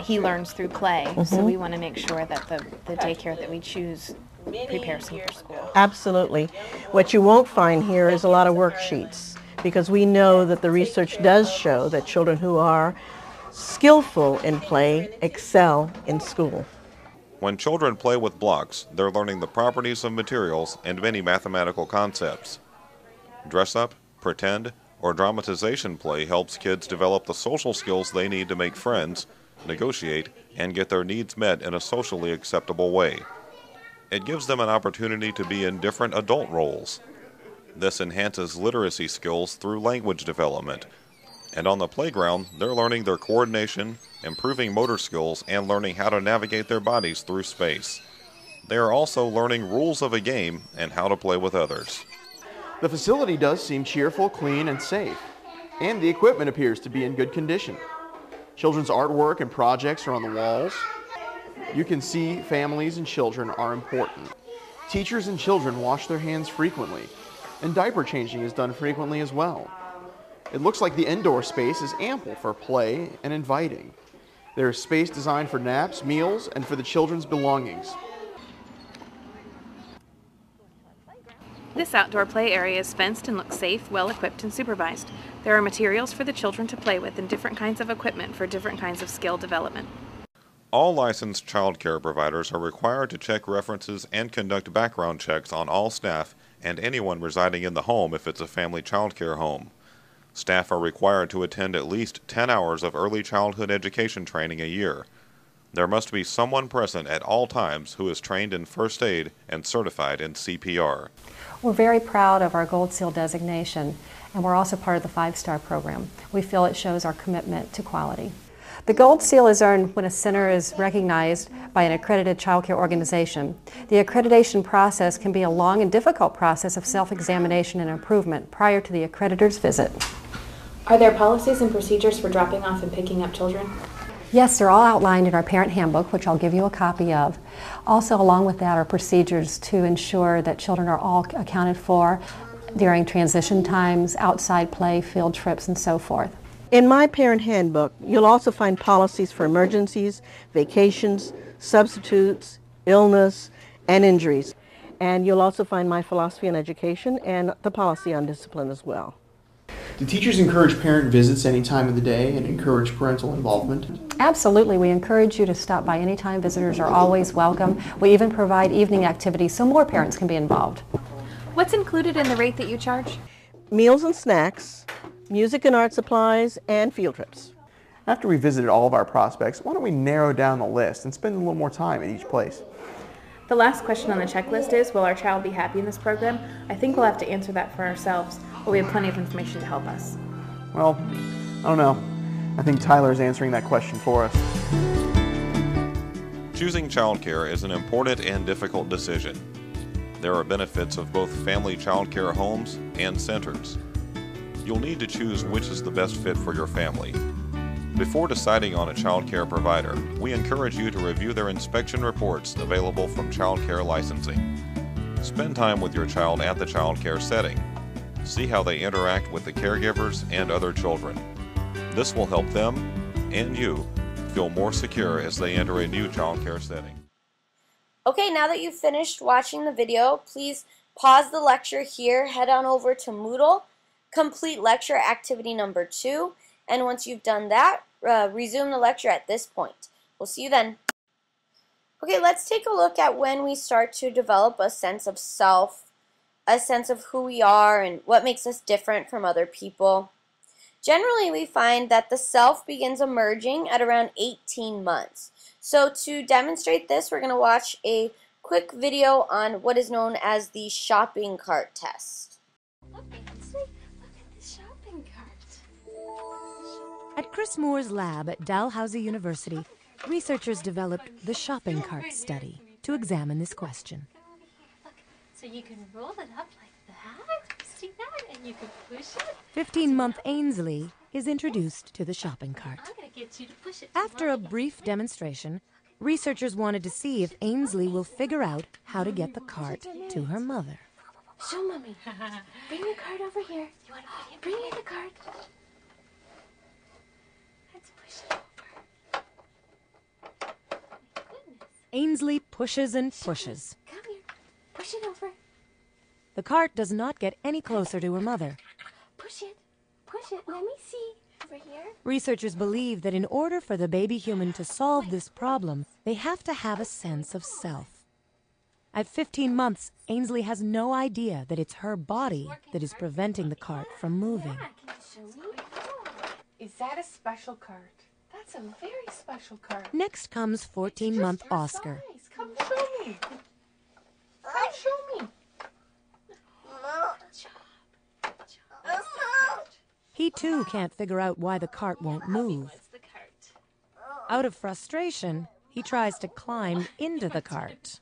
he learns through play, so we want to make sure that the daycare that we choose prepares him for school. Absolutely. What you won't find here is a lot of worksheets, because we know that the research does show that children who are skillful in play excel in school. When children play with blocks, they're learning the properties of materials and many mathematical concepts. Dress up, pretend, or dramatization play helps kids develop the social skills they need to make friends, negotiate, and get their needs met in a socially acceptable way. It gives them an opportunity to be in different adult roles. This enhances literacy skills through language development. And on the playground, they're learning their coordination, improving motor skills, and learning how to navigate their bodies through space. They are also learning rules of a game and how to play with others. The facility does seem cheerful, clean, and safe, and the equipment appears to be in good condition. Children's artwork and projects are on the walls. You can see families and children are important. Teachers and children wash their hands frequently, and diaper changing is done frequently as well. It looks like the indoor space is ample for play and inviting. There is space designed for naps, meals, and for the children's belongings. This outdoor play area is fenced and looks safe, well equipped, and supervised. There are materials for the children to play with and different kinds of equipment for different kinds of skill development. All licensed child care providers are required to check references and conduct background checks on all staff and anyone residing in the home if it's a family child care home. Staff are required to attend at least 10 hours of early childhood education training a year. There must be someone present at all times who is trained in first aid and certified in CPR. We're very proud of our Gold Seal designation, and we're also part of the 5-star program. We feel it shows our commitment to quality. The Gold Seal is earned when a center is recognized by an accredited child care organization. The accreditation process can be a long and difficult process of self-examination and improvement prior to the accreditor's visit. Are there policies and procedures for dropping off and picking up children? Yes, they're all outlined in our parent handbook, which I'll give you a copy of. Also, along with that are procedures to ensure that children are all accounted for during transition times, outside play, field trips, and so forth. In my parent handbook, you'll also find policies for emergencies, vacations, substitutes, illness, and injuries. And you'll also find my philosophy on education and the policy on discipline as well. Do teachers encourage parent visits any time of the day and encourage parental involvement? Absolutely. We encourage you to stop by anytime. Visitors are always welcome. We even provide evening activities so more parents can be involved. What's included in the rate that you charge? Meals and snacks, music and art supplies, and field trips. After we visited all of our prospects, why don't we narrow down the list and spend a little more time at each place? The last question on the checklist is, will our child be happy in this program? I think we'll have to answer that for ourselves, but we have plenty of information to help us. Well, I don't know. I think Tyler's answering that question for us. Choosing childcare is an important and difficult decision. There are benefits of both family childcare homes and centers. You'll need to choose which is the best fit for your family. Before deciding on a childcare provider, we encourage you to review their inspection reports available from childcare licensing. Spend time with your child at the childcare setting. See how they interact with the caregivers and other children. This will help them and you feel more secure as they enter a new childcare setting. Okay, now that you've finished watching the video, please pause the lecture here, head on over to Moodle, complete lecture activity number 2, and once you've done that, resume the lecture at this point. We'll see you then. Okay, let's take a look at when we start to develop a sense of self, a sense of who we are and what makes us different from other people. Generally, we find that the self begins emerging at around 18 months. So to demonstrate this, we're going to watch a quick video on what is known as the shopping cart test. Look at the shopping cart. At Chris Moore's lab at Dalhousie University, researchers developed the shopping cart study to examine this question. Look, so you can roll it up like that. See that? And you can push it. 15-month Ainsley is introduced to the shopping cart. I'm going to get you to push it. After a brief demonstration, researchers wanted to see if Ainsley will figure out how to get the cart to her mother. Show Mommy. Bring the cart over here. You want to bring me the cart? Let's push it over. Goodness. Ainsley pushes and pushes. Come here. Push it over. The cart does not get any closer to her mother. Push it. Push it. Let me see. Over here. Researchers believe that in order for the baby human to solve this problem, they have to have a sense of self. At 15 months, Ainsley has no idea that it's her body that is preventing the cart from moving. Is that a special cart? That's a very special cart. Next comes 14-month Oscar. Come show me. Come show me. He too can't figure out why the cart won't move. Out of frustration, he tries to climb into the cart.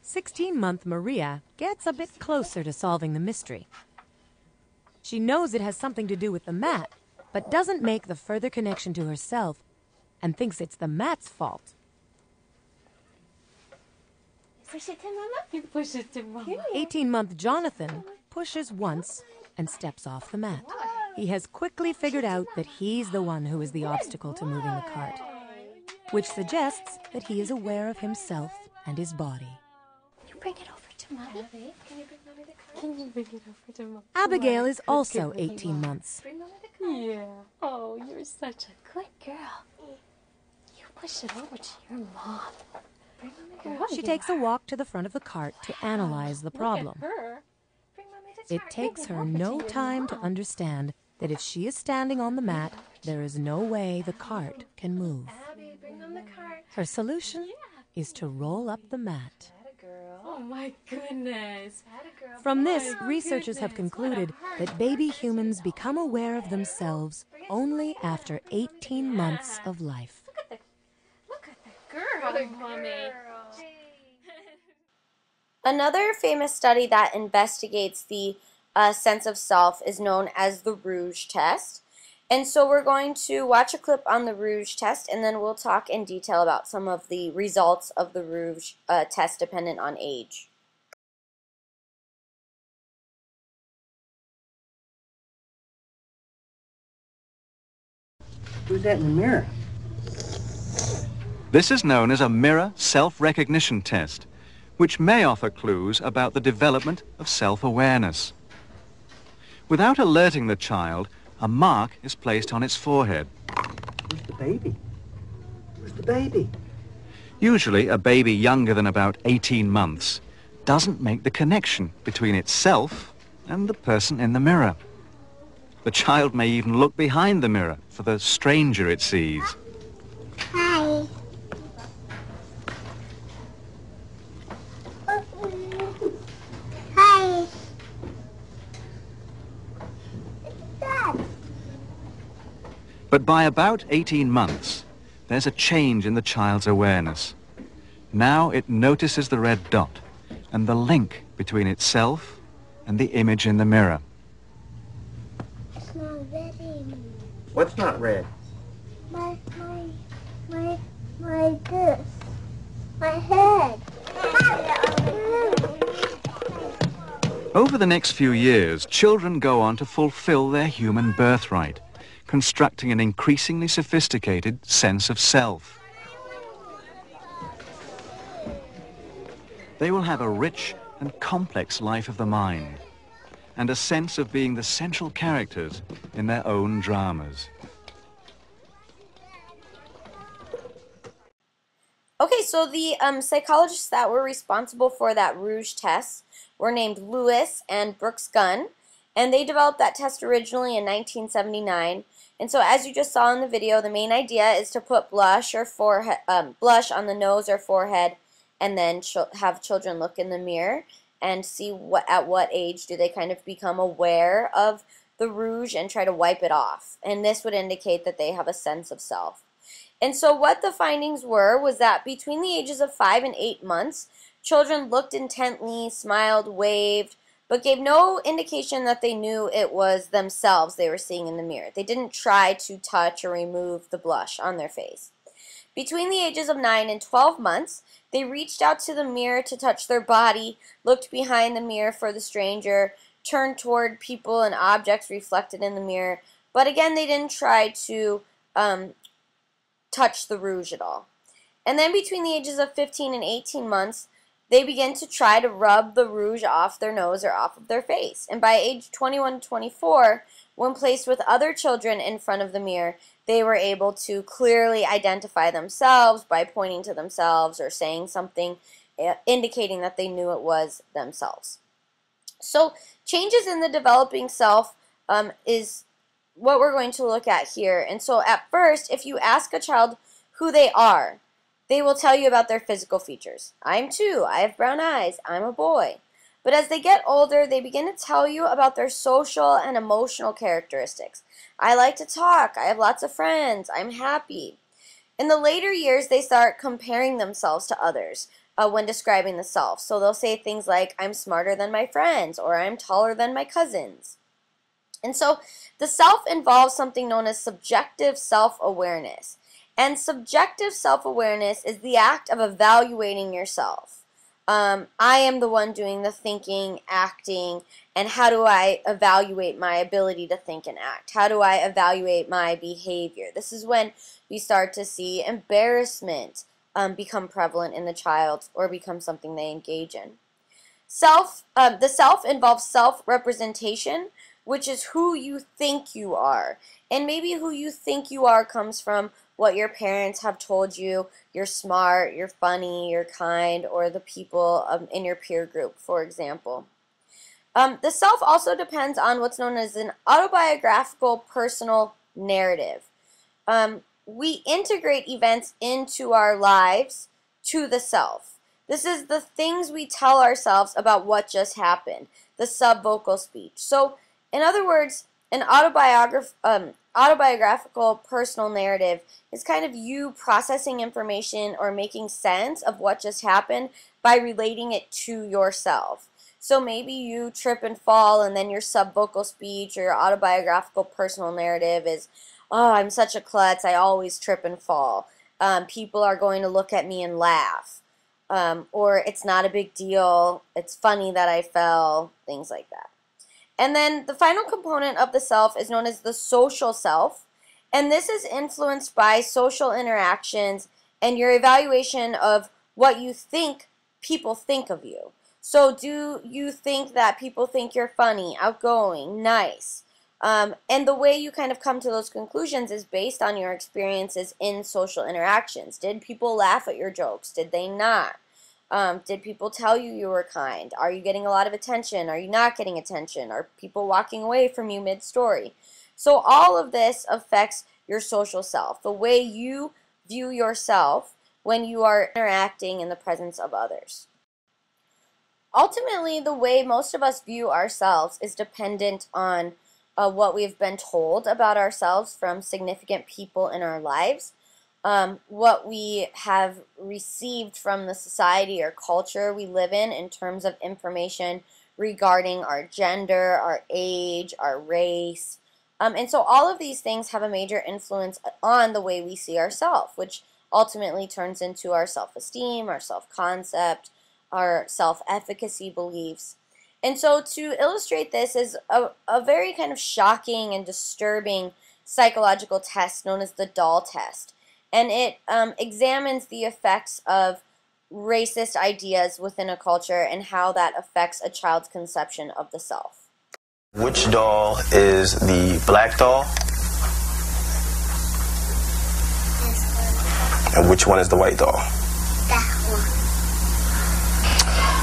16-month Maria gets a bit closer to solving the mystery. She knows it has something to do with the mat, but doesn't make the further connection to herself and thinks it's the mat's fault. Push it to Mama. You push it to Mama. 18-month Jonathan pushes once and steps off the mat. He has quickly figured out that he's the one who is the obstacle to moving the cart, which suggests that he is aware of himself and his body. You bring it over to Mommy. Can you bring Mommy the cart? Can you bring it over to Mommy? Abigail is also 18 months. Bring Mommy the cart. Yeah. Oh, you're such a good girl. You push it over to your mom. Bring Mommy the cart. She takes a walk to the front of the cart to analyze the problem. Look at her. Bring Mommy the It cart. takes Bring it her over to no your time to mom. understand that if she is standing on the mat, there is no way the cart can move. Abby, bring Mom the cart. Her solution is to roll up the mat. Oh my goodness. From this, researchers have concluded that baby humans become aware of themselves only after 18 months of life. Look at the girl, Mommy. Another famous study that investigates the sense of self is known as the Rouge test. And so we're going to watch a clip on the Rouge test, and then we'll talk in detail about some of the results of the Rouge test dependent on age. Who's that in the mirror? This is known as a mirror self-recognition test, which may offer clues about the development of self-awareness. Without alerting the child, a mark is placed on its forehead. Where's the baby? Where's the baby? Usually, a baby younger than about 18 months doesn't make the connection between itself and the person in the mirror. The child may even look behind the mirror for the stranger it sees. Hi. Hi. But by about 18 months, there's a change in the child's awareness. Now it notices the red dot and the link between itself and the image in the mirror. It's not red anymore. What's not red? My this. My head. Over the next few years, children go on to fulfill their human birthright, constructing an increasingly sophisticated sense of self. They will have a rich and complex life of the mind, and a sense of being the central characters in their own dramas. Okay, so the psychologists that were responsible for that Rouge test were named Lewis and Brooks Gunn, and they developed that test originally in 1979. And so, as you just saw in the video, the main idea is to put blush or blush on the nose or forehead, and then have children look in the mirror and see at what age do they kind of become aware of the rouge and try to wipe it off. And this would indicate that they have a sense of self. And so what the findings were was that between the ages of 5 and 8 months, children looked intently, smiled, waved, but gave no indication that they knew it was themselves they were seeing in the mirror. They didn't try to touch or remove the blush on their face. Between the ages of 9 and 12 months, they reached out to the mirror to touch their body, looked behind the mirror for the stranger, turned toward people and objects reflected in the mirror, but again, they didn't try to touch the rouge at all. And then between the ages of 15 and 18 months, they begin to try to rub the rouge off their nose or off of their face. And by age 21 to 24, when placed with other children in front of the mirror, they were able to clearly identify themselves by pointing to themselves or saying something indicating that they knew it was themselves. So changes in the developing self is what we're going to look at here. And so at first, if you ask a child who they are, they will tell you about their physical features. I'm 2, I have brown eyes, I'm a boy. But as they get older, they begin to tell you about their social and emotional characteristics. I like to talk, I have lots of friends, I'm happy. In the later years, they start comparing themselves to others when describing the self. So they'll say things like, I'm smarter than my friends, or I'm taller than my cousins. And so the self involves something known as subjective self-awareness. And subjective self-awareness is the act of evaluating yourself. I am the one doing the thinking, acting, and how do I evaluate my ability to think and act? How do I evaluate my behavior? This is when we start to see embarrassment become prevalent in the child or become something they engage in. The self involves self-representation, which is who you think you are. And maybe who you think you are comes from what your parents have told you. You're smart, you're funny, you're kind, or the people in your peer group, for example. The self also depends on what's known as an autobiographical personal narrative. We integrate events into our lives to the self. This is the things we tell ourselves about what just happened, the subvocal speech. So, in other words, an autobiographical personal narrative is kind of you processing information or making sense of what just happened by relating it to yourself. So maybe you trip and fall, and then your subvocal speech or your autobiographical personal narrative is, oh, I'm such a klutz, I always trip and fall. People are going to look at me and laugh. Or it's not a big deal, it's funny that I fell, things like that. And then the final component of the self is known as the social self, and this is influenced by social interactions and your evaluation of what you think people think of you. So do you think that people think you're funny, outgoing, nice? And the way you kind of come to those conclusions is based on your experiences in social interactions. Did people laugh at your jokes? Did they not? Did people tell you you were kind? Are you getting a lot of attention? Are you not getting attention? Are people walking away from you mid-story? So all of this affects your social self, the way you view yourself when you are interacting in the presence of others. Ultimately, the way most of us view ourselves is dependent on what we've been told about ourselves from significant people in our lives, what we have received from the society or culture we live in terms of information regarding our gender, our age, our race. And so all of these things have a major influence on the way we see ourselves, which ultimately turns into our self-esteem, our self-concept, our self-efficacy beliefs. And so to illustrate this is a very kind of shocking and disturbing psychological test known as the doll test. And it examines the effects of racist ideas within a culture and how that affects a child's conception of the self. Which doll is the black doll? And which one is the white doll? That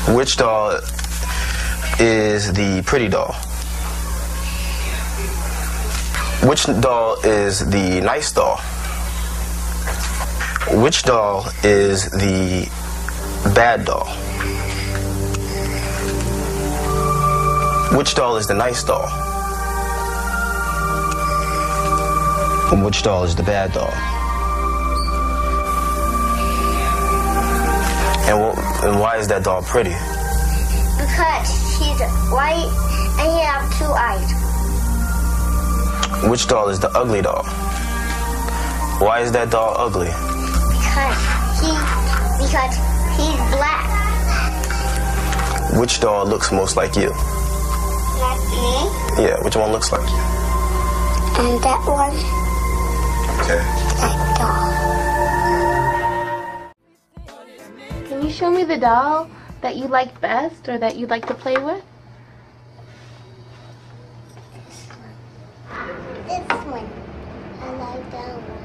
one. Which doll is the pretty doll? Which doll is the nice doll? Which doll is the bad doll? Which doll is the nice doll? And which doll is the bad doll? And why is that doll pretty? Because she's white and he has 2 eyes. Which doll is the ugly doll? Why is that doll ugly? Because he's black. Which doll looks most like you? Like me? Yeah, which one looks like you? And that one. Okay. That doll. Can you show me the doll that you like best or that you'd like to play with? This one. I like that one.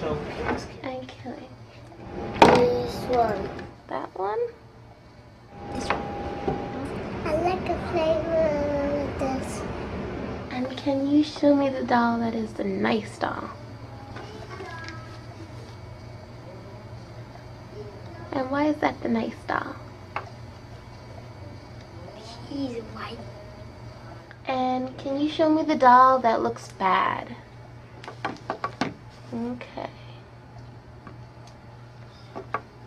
Okay. This one. That one? This one. I like to play with this. And can you show me the doll that is the nice doll? And why is that the nice doll? He's white. And can you show me the doll that looks bad? Okay.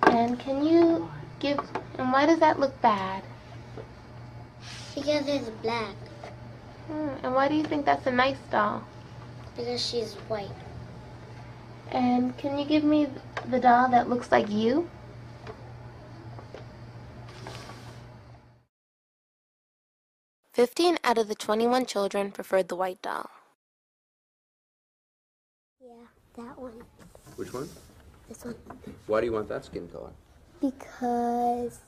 And can you and why does that look bad? Because it's black. And why do you think that's a nice doll? Because she's white. And can you give me the doll that looks like you? "15 out of the 21 children preferred the white doll." Yeah, that one. Which one? This one. Why do you want that skin color? Because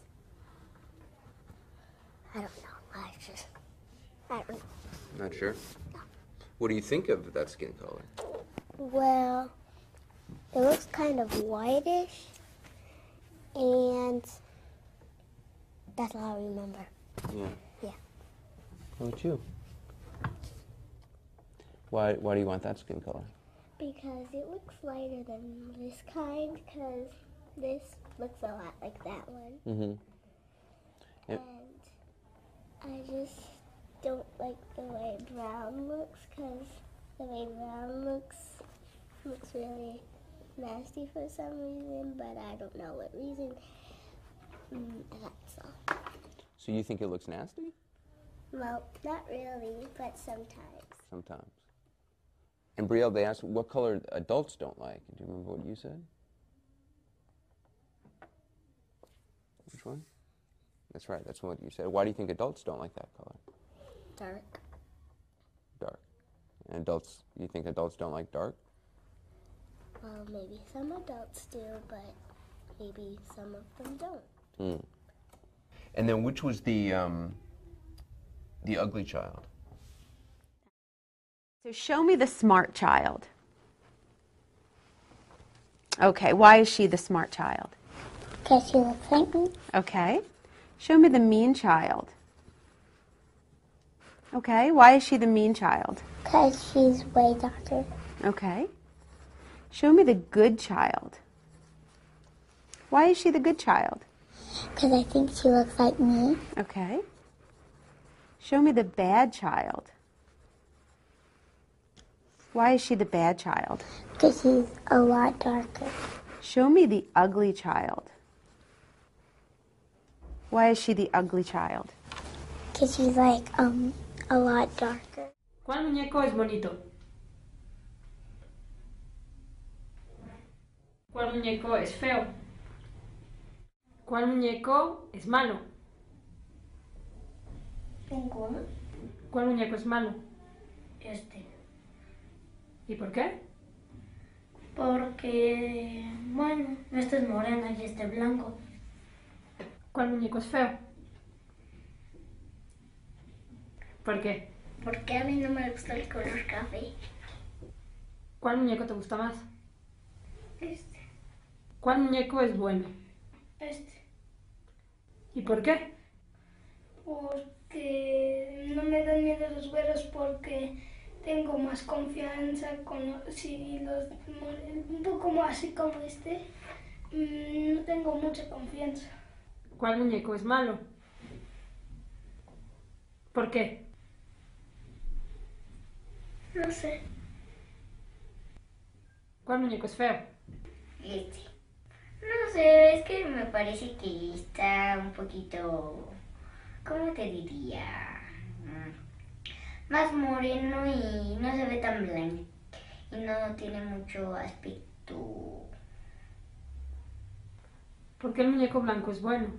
I don't know. I don't know. Not sure. What do you think of that skin color? Well, it looks kind of whitish, and that's all I remember. Yeah. Yeah. How about you? Why do you want that skin color? Because it looks lighter than this kind, because this looks a lot like that one. Mm-hmm. Yep. And I just don't like the way brown looks, because the way brown looks really nasty for some reason, but I don't know what reason. That's all. So you think it looks nasty? Well, not really, but sometimes. Sometimes. And Brielle, they asked what color adults don't like. Do you remember what you said? Which one? That's right, that's what you said. Why do you think adults don't like that color? Dark. Dark. And adults, you think adults don't like dark? Well, maybe some adults do, but maybe some of them don't. Mm. And then which was the ugly child? So show me the smart child. Okay, why is she the smart child? Because she looks like me. Okay. Show me the mean child. Okay, why is she the mean child? Because she's way darker. Okay. Show me the good child. Why is she the good child? Because I think she looks like me. Okay. Show me the bad child. Why is she the bad child? Because she's a lot darker. Show me the ugly child. Why is she the ugly child? Because she's like a lot darker. ¿Cuál muñeco es bonito? ¿Cuál muñeco es feo? ¿Cuál muñeco es malo? Ninguno. ¿Cuál muñeco es malo? Este. ¿Y por qué? Porque, bueno, este es moreno y este es blanco. ¿Cuál muñeco es feo? ¿Por qué? Porque a mí no me gusta el color café. ¿Cuál muñeco te gusta más? Este. ¿Cuál muñeco es bueno? Este. ¿Y por qué? Porque no me dan miedo los güeros porque tengo más confianza con un poco más así como este. No tengo mucha confianza. ¿Cuál muñeco es malo? ¿Por qué? No sé. ¿Cuál muñeco es feo? Este. No sé, es que me parece que está un poquito, ¿cómo te diría? Más moreno y no se ve tan blanco. Y no tiene mucho aspecto. ¿Por qué el muñeco blanco es bueno?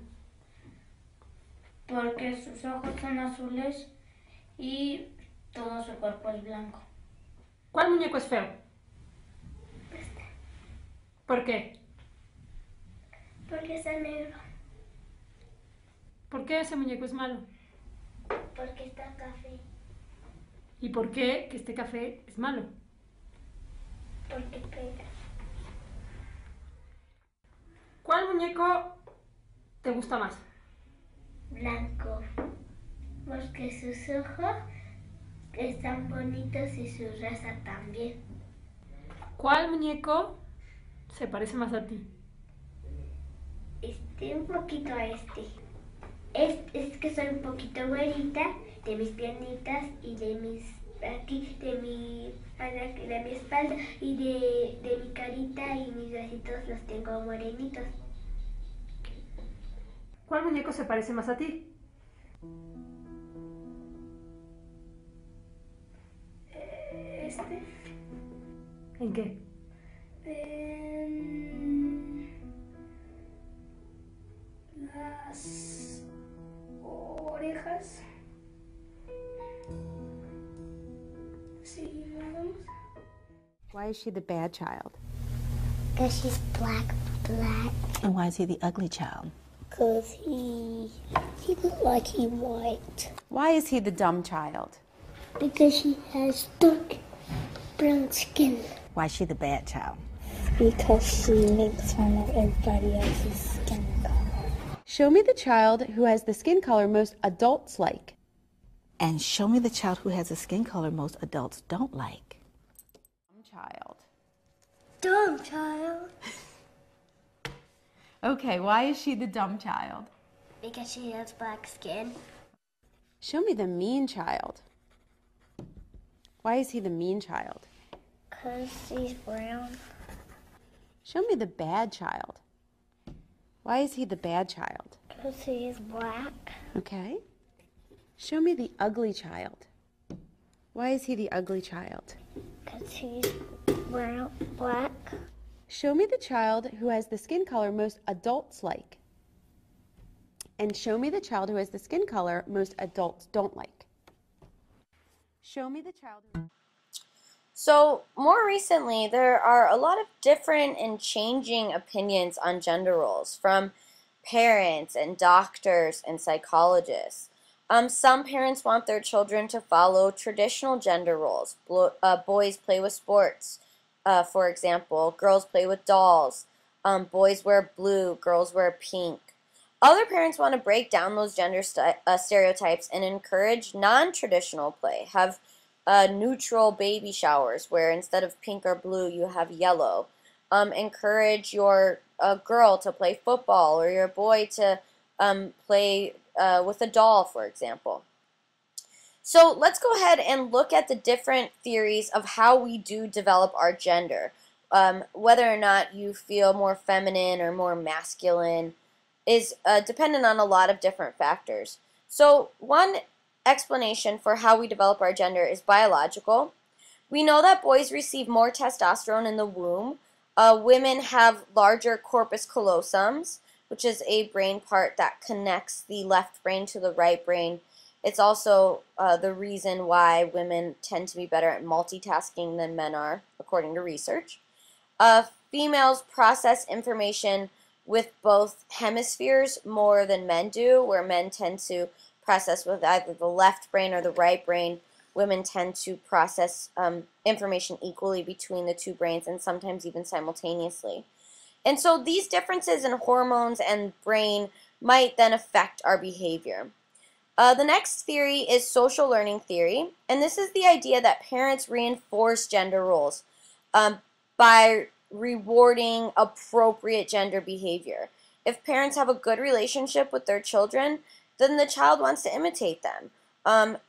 Porque sus ojos son azules y todo su cuerpo es blanco. ¿Cuál muñeco es feo? Este. ¿Por qué? Porque está negro. ¿Por qué ese muñeco es malo? Porque está café. ¿Y por qué que este café es malo? Porque pega. ¿Cuál muñeco te gusta más? Blanco. Porque sus ojos están bonitos y su raza también. ¿Cuál muñeco se parece más a ti? Un poquito a este. Es que soy un poquito güerita de mis piernitas y de mis aquí, de mi espalda y de mi carita y mis bracitos los tengo morenitos. ¿Cuál muñeco se parece más a ti? Este. ¿En qué? Las orejas. Sí, vamos. Why is she the bad child? Because she's black. And why is he the ugly child? Because he looks like he's white. Why is he the dumb child? Because she has dark brown skin. Why is she the bad child? Because she makes fun of everybody else's skin color. Show me the child who has the skin color most adults like. And show me the child who has a skin color most adults don't like. Child. Dumb child. Okay, why is she the dumb child? Because she has black skin. Show me the mean child. Why is he the mean child? Because she's brown. Show me the bad child. Why is he the bad child? Because he is black. Okay. Show me the ugly child. Why is he the ugly child? Because he's brown, black. Show me the child who has the skin color most adults like. And show me the child who has the skin color most adults don't like. Show me the child who... So, more recently, there are a lot of different and changing opinions on gender roles from parents and doctors and psychologists. Some parents want their children to follow traditional gender roles. Boys play with sports, for example. Girls play with dolls. Boys wear blue, girls wear pink. Other parents want to break down those gender stereotypes and encourage non-traditional play. Have neutral baby showers where instead of pink or blue you have yellow. Encourage your girl to play football or your boy to play with a doll, for example. So let's go ahead and look at the different theories of how we do develop our gender. Whether or not you feel more feminine or more masculine is dependent on a lot of different factors. So one explanation for how we develop our gender is biological. We know that boys receive more testosterone in the womb. Women have larger corpus callosums, which is a brain part that connects the left brain to the right brain. It's also the reason why women tend to be better at multitasking than men are, according to research. Females process information with both hemispheres more than men do, where men tend to process with either the left brain or the right brain. Women tend to process information equally between the two brains and sometimes even simultaneously. And so these differences in hormones and brain might then affect our behavior. The next theory is social learning theory, and this is the idea that parents reinforce gender roles by rewarding appropriate gender behavior. If parents have a good relationship with their children, then the child wants to imitate them.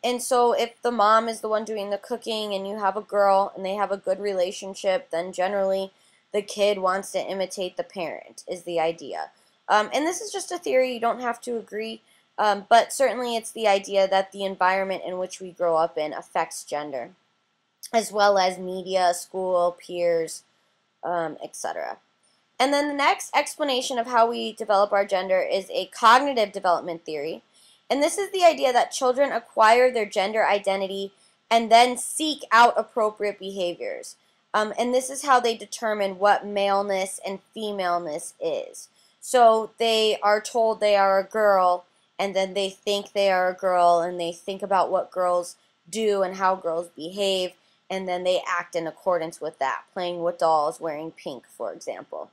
And so if the mom is the one doing the cooking and you have a girl and they have a good relationship, then generally the kid wants to imitate the parent, is the idea. And this is just a theory, you don't have to agree, but certainly it's the idea that the environment in which we grow up in affects gender, as well as media, school, peers, etc. And then the next explanation of how we develop our gender is a cognitive development theory. And this is the idea that children acquire their gender identity and then seek out appropriate behaviors. And this is how they determine what maleness and femaleness is. So they are told they are a girl, and then they think they are a girl, and they think about what girls do and how girls behave, and then they act in accordance with that, playing with dolls, wearing pink, for example.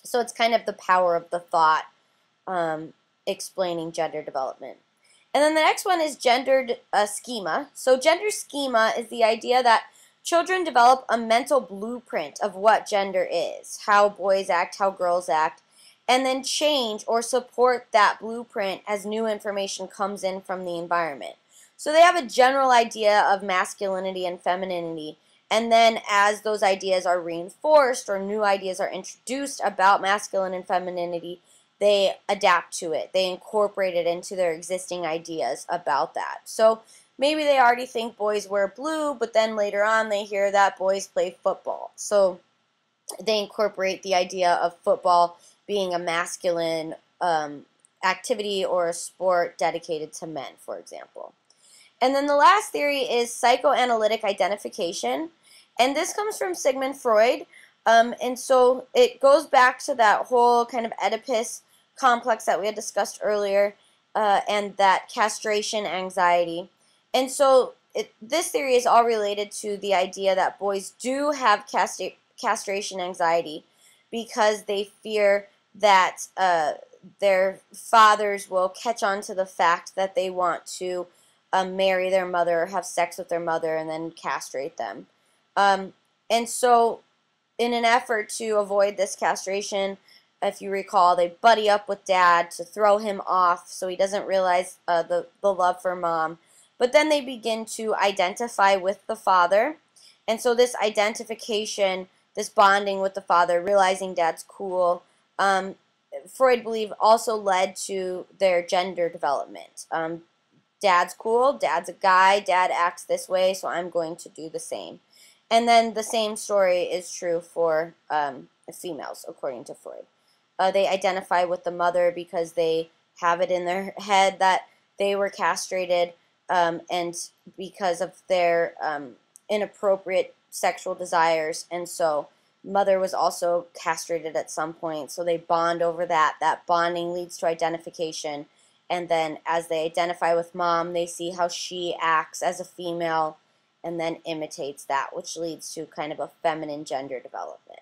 So it's kind of the power of the thought explaining gender development. And then the next one is gendered schema. So gender schema is the idea that children develop a mental blueprint of what gender is, how boys act, how girls act, and then change or support that blueprint as new information comes in from the environment. So they have a general idea of masculinity and femininity, and then as those ideas are reinforced or new ideas are introduced about masculine and femininity, they adapt to it. They incorporate it into their existing ideas about that. So maybe they already think boys wear blue, but then later on they hear that boys play football. So they incorporate the idea of football being a masculine activity or a sport dedicated to men, for example. And then the last theory is psychoanalytic identification. And this comes from Sigmund Freud. And so it goes back to that whole kind of Oedipus complex that we had discussed earlier, and that castration anxiety. And so this theory is all related to the idea that boys do have castration anxiety because they fear that their fathers will catch on to the fact that they want to marry their mother or have sex with their mother and then castrate them. And so in an effort to avoid this castration, if you recall, they buddy up with dad to throw him off so he doesn't realize the love for mom. But then they begin to identify with the father. And so this identification, this bonding with the father, realizing dad's cool, Freud believed also led to their gender development. Dad's cool, dad's a guy, dad acts this way, so I'm going to do the same. And then the same story is true for females, according to Freud. They identify with the mother because they have it in their head that they were castrated, and because of their inappropriate sexual desires. And so mother was also castrated at some point, so they bond over that. That bonding leads to identification. And then as they identify with mom, they see how she acts as a female and then imitates that, which leads to kind of a feminine gender development.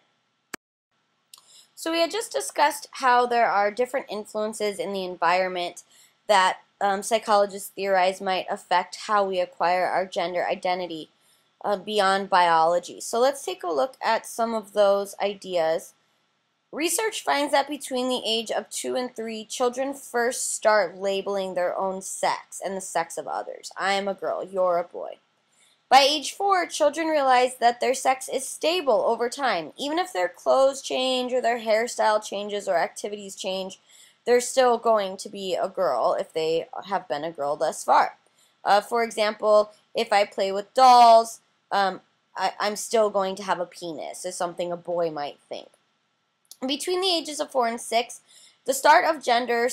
So we had just discussed how there are different influences in the environment that psychologists theorize might affect how we acquire our gender identity beyond biology. So let's take a look at some of those ideas. Research finds that between the age of 2 and 3, children first start labeling their own sex and the sex of others. I am a girl, you're a boy. By age 4, children realize that their sex is stable over time. Even if their clothes change or their hairstyle changes or activities change, they're still going to be a girl if they have been a girl thus far. For example, if I play with dolls, I'm still going to have a penis, is something a boy might think. Between the ages of 4 and 6, the start of gender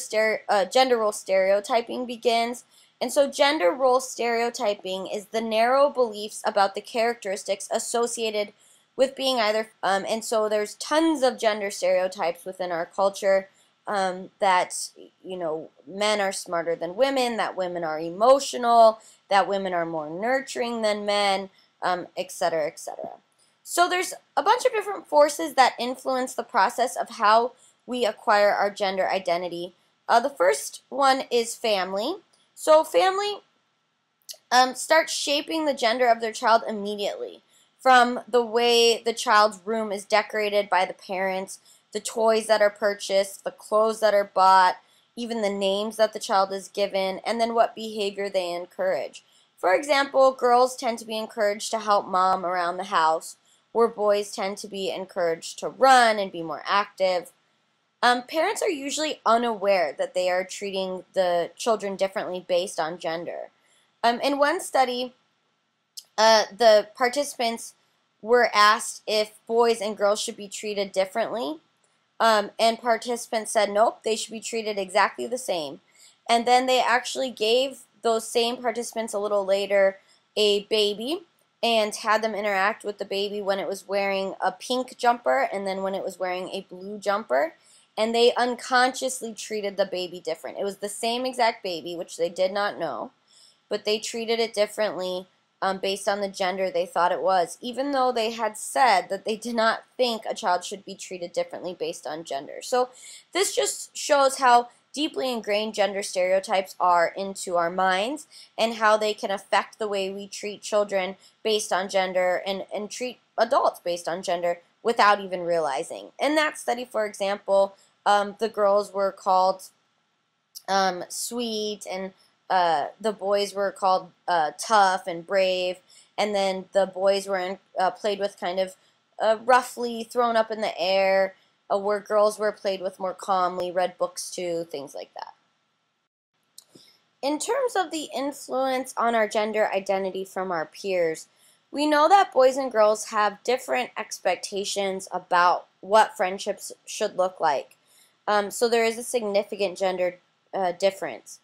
role stereotyping begins. And so gender role stereotyping is the narrow beliefs about the characteristics associated with being either, and so there's tons of gender stereotypes within our culture, that, you know, men are smarter than women, that women are emotional, that women are more nurturing than men, etc., etc. So there's a bunch of different forces that influence the process of how we acquire our gender identity. The first one is family. So family starts shaping the gender of their child immediately, from the way the child's room is decorated by the parents, the toys that are purchased, the clothes that are bought, even the names that the child is given, and then what behavior they encourage. For example, girls tend to be encouraged to help mom around the house, where boys tend to be encouraged to run and be more active. Parents are usually unaware that they are treating the children differently based on gender. In one study, the participants were asked if boys and girls should be treated differently, and participants said nope, they should be treated exactly the same. And then they actually gave those same participants a little later a baby and had them interact with the baby when it was wearing a pink jumper and then when it was wearing a blue jumper. And they unconsciously treated the baby different. It was the same exact baby, which they did not know, but they treated it differently based on the gender they thought it was, even though they had said that they did not think a child should be treated differently based on gender. So this just shows how deeply ingrained gender stereotypes are into our minds and how they can affect the way we treat children based on gender and treat adults based on gender without even realizing. In that study, for example, the girls were called sweet, and the boys were called tough and brave, and then the boys were played with kind of roughly, thrown up in the air, where girls were played with more calmly, read books to, things like that. In terms of the influence on our gender identity from our peers, we know that boys and girls have different expectations about what friendships should look like. So there is a significant gender difference.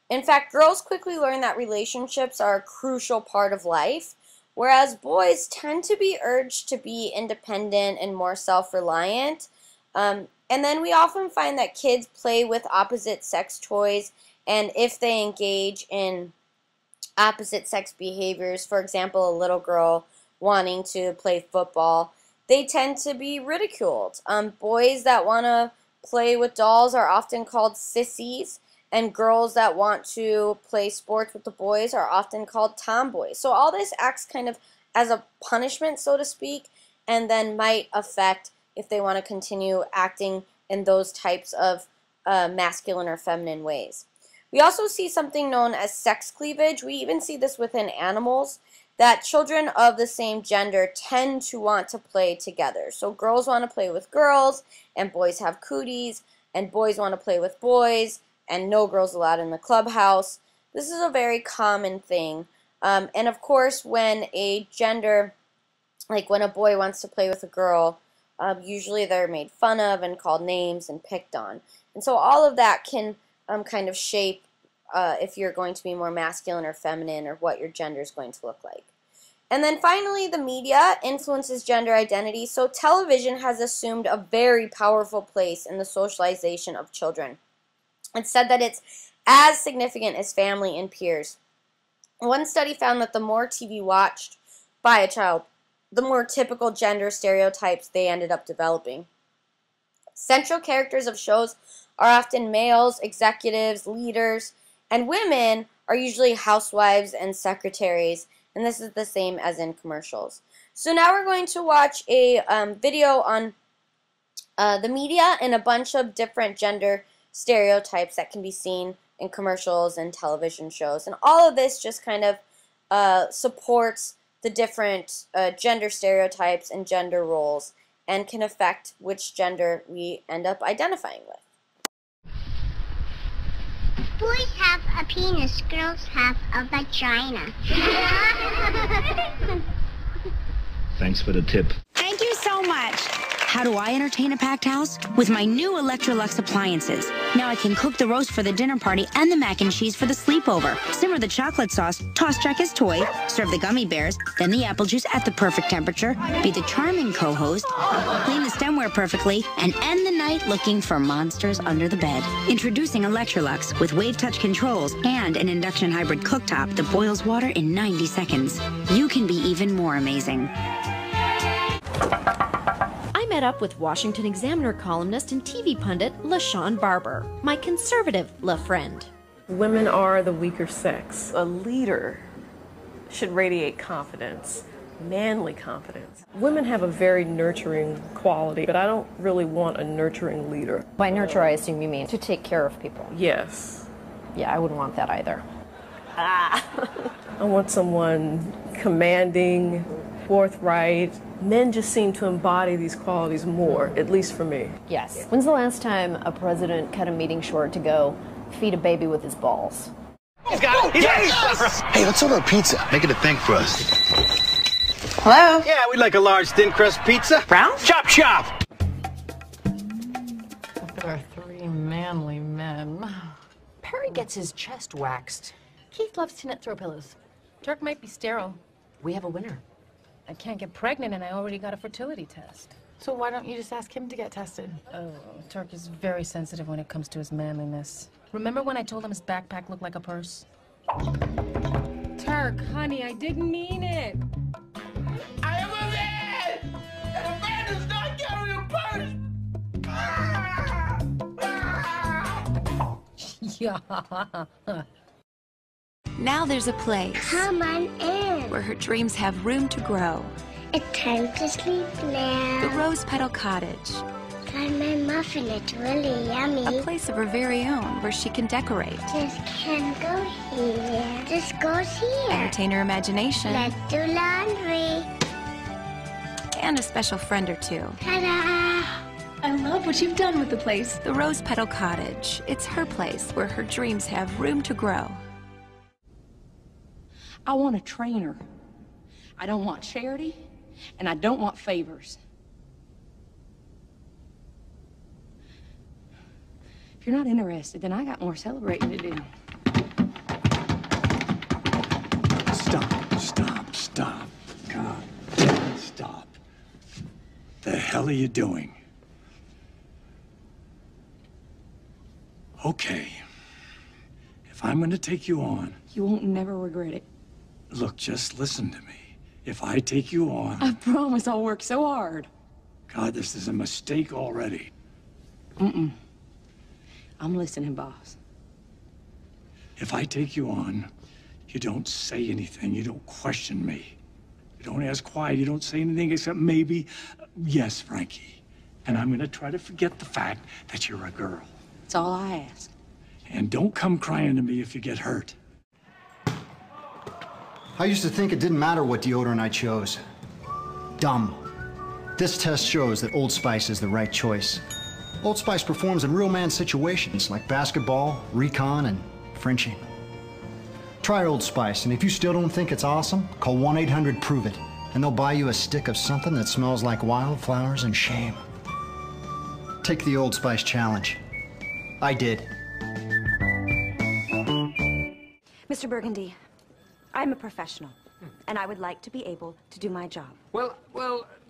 In fact, girls quickly learn that relationships are a crucial part of life, whereas boys tend to be urged to be independent and more self-reliant. And then we often find that kids play with opposite sex toys, and if they engage in opposite sex behaviors, for example, a little girl wanting to play football, they tend to be ridiculed. Boys that want to play with dolls are often called sissies, and girls that want to play sports with the boys are often called tomboys. So all this acts kind of as a punishment, so to speak, and then might affect if they want to continue acting in those types of masculine or feminine ways. We also see something known as sex cleavage. We even see this within animals, that children of the same gender tend to want to play together. So girls want to play with girls, and boys have cooties, and boys want to play with boys, and no girls allowed in the clubhouse. This is a very common thing. And of course, when a gender, like when a boy wants to play with a girl, usually they're made fun of and called names and picked on. And so all of that can kind of shape if you're going to be more masculine or feminine, or what your gender is going to look like. And then finally, the media influences gender identity. So television has assumed a very powerful place in the socialization of children. It's said that it's as significant as family and peers. One study found that the more TV watched by a child, the more typical gender stereotypes they ended up developing. Central characters of shows are often males, executives, leaders, and women are usually housewives and secretaries, and this is the same as in commercials. So now we're going to watch a video on the media and a bunch of different gender stereotypes that can be seen in commercials and television shows. And all of this just kind of supports the different gender stereotypes and gender roles and can affect which gender we end up identifying with. Boys have a penis, girls have a vagina. Thanks for the tip. Thank you so much. How do I entertain a packed house? With my new Electrolux appliances. Now I can cook the roast for the dinner party and the mac and cheese for the sleepover. Simmer the chocolate sauce, toss Jack his toy, serve the gummy bears, then the apple juice at the perfect temperature, be the charming co-host, clean the stemware perfectly, and end the night looking for monsters under the bed. Introducing Electrolux with wave touch controls and an induction hybrid cooktop that boils water in 90 seconds. You can be even more amazing. I met up with Washington Examiner columnist and TV pundit LaShawn Barber, my conservative La friend. Women are the weaker sex. A leader should radiate confidence, manly confidence. Women have a very nurturing quality, but I don't really want a nurturing leader. By nurture, I assume you mean to take care of people. Yes. Yeah, I wouldn't want that either. I want someone commanding, forthright. Men just seem to embody these qualities more, at least for me. Yes. When's the last time a president cut a meeting short to go feed a baby with his balls? He's got it! Yes! Hey, let's order a pizza. Make it a thing for us. Hello? Yeah, we'd like a large thin crust pizza. Brown? Chop, chop! Look at our three manly men. Perry gets his chest waxed. Keith loves to knit throw pillows. Turk might be sterile. We have a winner. I can't get pregnant and I already got a fertility test. So why don't you just ask him to get tested? Oh, Turk is very sensitive when it comes to his manliness. Remember when I told him his backpack looked like a purse? Turk, honey, I didn't mean it. I am a man! And a man does not carry a purse! Yeah. Now there's a place. Come on in. Where her dreams have room to grow. It's time to sleep now. The Rose Petal Cottage. Got my muffin, it's really yummy. A place of her very own where she can decorate. This can go here. This goes here. Entertain her imagination. Let's do laundry. And a special friend or two. Ta-da! I love what you've done with the place. The Rose Petal Cottage. It's her place where her dreams have room to grow. I want a trainer. I don't want charity, and I don't want favors. If you're not interested, then I got more celebrating to do. Stop. God, stop. The hell are you doing? Okay. If I'm gonna take you on... You won't never regret it. Look, just listen to me. If I take you on... I promise I'll work so hard. God, this is a mistake already. I'm listening, boss. If I take you on, you don't say anything. You don't question me. You don't ask why. You don't say anything except maybe, yes, Frankie. And I'm gonna try to forget the fact that you're a girl. That's all I ask. And don't come crying to me if you get hurt. I used to think it didn't matter what deodorant I chose. Dumb. This test shows that Old Spice is the right choice. Old Spice performs in real man situations like basketball, recon, and Frenching. Try Old Spice, and if you still don't think it's awesome, call 1-800-PROVE-IT, and they'll buy you a stick of something that smells like wildflowers and shame. Take the Old Spice challenge. I did. Mr. Burgundy, I'm a professional, and I would like to be able to do my job. Well,